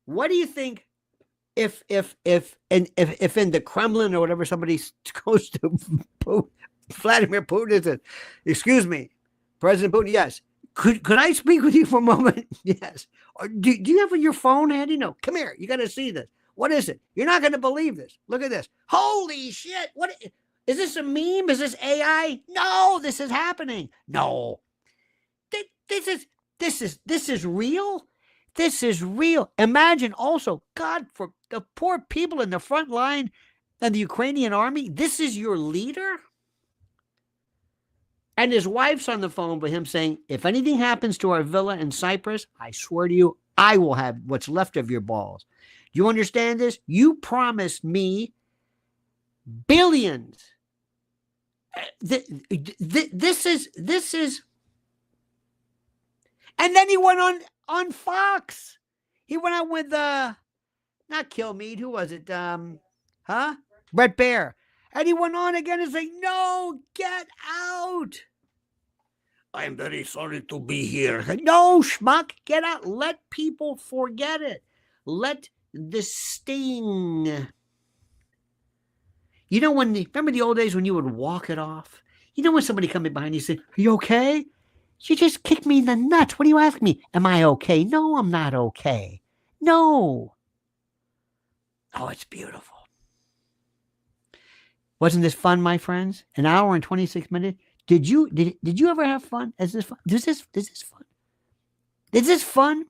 what do you think if in the Kremlin or whatever somebody goes to Vladimir Putin and says, excuse me, President Putin, yes. Could I speak with you for a moment? Yes. Or do you have your phone handy? No. Come here. You got to see this. What is it? You're not going to believe this. Look at this. Holy shit. What is this, a meme? Is this AI? No, this is happening. No. This is real. This is real. Imagine also, God, for the poor people in the front line and the Ukrainian army, this is your leader? And his wife's on the phone with him saying, if anything happens to our villa in Cyprus, I swear to you, I will have what's left of your balls. Do you understand this? You promised me billions. This is, and then he went on Fox. He went out with, not Kill Meat, who was it? Brett Baer. And he went on again and saying, no, get out. I'm very sorry to be here. No, schmuck, get out. Let people forget it. Let the sting. You know, remember the old days when you would walk it off? You know when somebody coming behind you say, are you okay? You just kicked me in the nuts. What do you ask me? Am I okay? No, I'm not okay. No. Oh, it's beautiful. Wasn't this fun, my friends? An hour and 26 minutes. Did you ever have fun? Is this fun? Is this fun? Is this fun?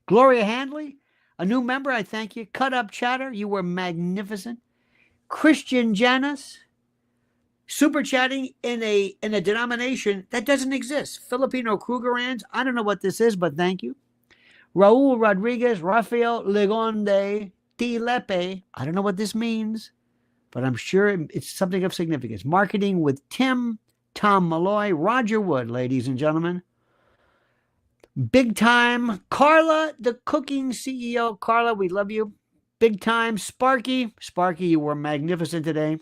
Gloria Handley, a new member, I thank you. Cut Up Chatter, you were magnificent. Christian Janus, super chatting in a denomination that doesn't exist. Filipino Krugerrands, I don't know what this is, but thank you. Raul Rodriguez, Rafael Legonde, T. Lepe, I don't know what this means, but I'm sure it's something of significance. Marketing with Tim, Tom Malloy, Roger Wood, ladies and gentlemen. Big time, Carla, the cooking CEO. Carla, we love you. Big time, Sparky. Sparky, you were magnificent today.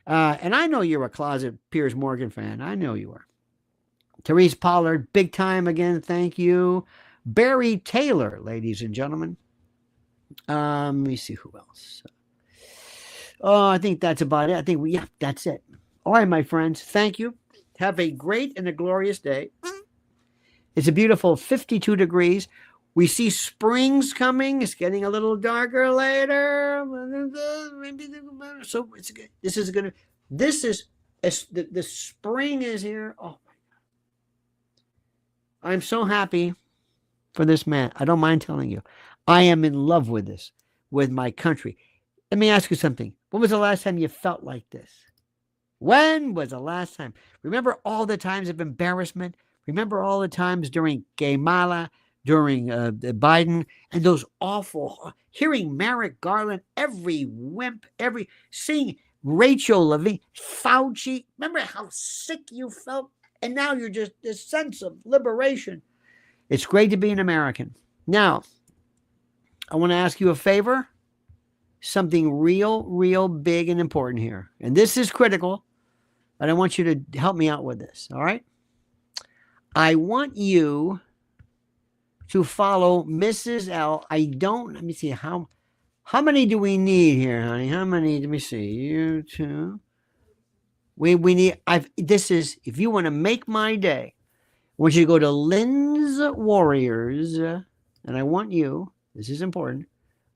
And I know you're a closet Piers Morgan fan. I know you are. Therese Pollard, big time again. Thank you. Barry Taylor, ladies and gentlemen. Let me see who else. Oh, I think that's about it. Yeah, that's it. All right, my friends. Thank you. Have a great and a glorious day. It's a beautiful 52 degrees. We see springs coming. It's getting a little darker later. So it's good. The spring is here. Oh my God. I'm so happy for this man. I don't mind telling you. I am in love with this, with my country. Let me ask you something. When was the last time you felt like this? When was the last time? Remember all the times of embarrassment? Remember all the times during Kamala, during Biden, and those awful, hearing Merrick Garland, every wimp, seeing Rachel Levine, Fauci. Remember how sick you felt? And now you're just this sense of liberation. It's great to be an American. Now, I want to ask you a favor. Something real big and important here. And this is critical, but I want you to help me out with this, all right? I want you to follow Mrs. L. Let me see, how many do we need here, honey? How many? Let me see. You two. We need, if you want to make my day, I want you to go to Lynn's Warriors, and I want you, this is important,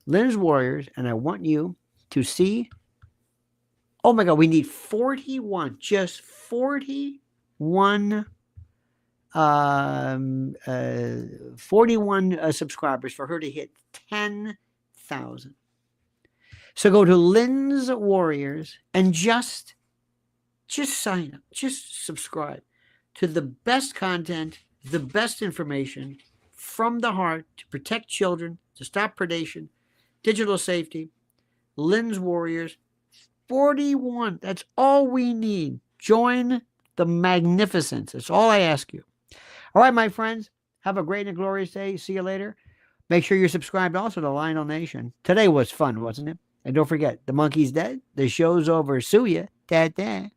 Lynn's Warriors, and I want you to see, oh my God, we need 41, just 41 subscribers for her to hit 10,000. So go to Lynn's Warriors and just sign up, just subscribe to the best content, the best information from the heart to protect children, to stop predation, digital safety. Lynn's Warriors, 41. That's all we need. Join the magnificence. That's all I ask you. All right, my friends, have a great and glorious day. See you later. Make sure you're subscribed also to Lionel Nation. Today was fun, wasn't it? And don't forget, the monkey's dead. The show's over. Sue ya. Da-da.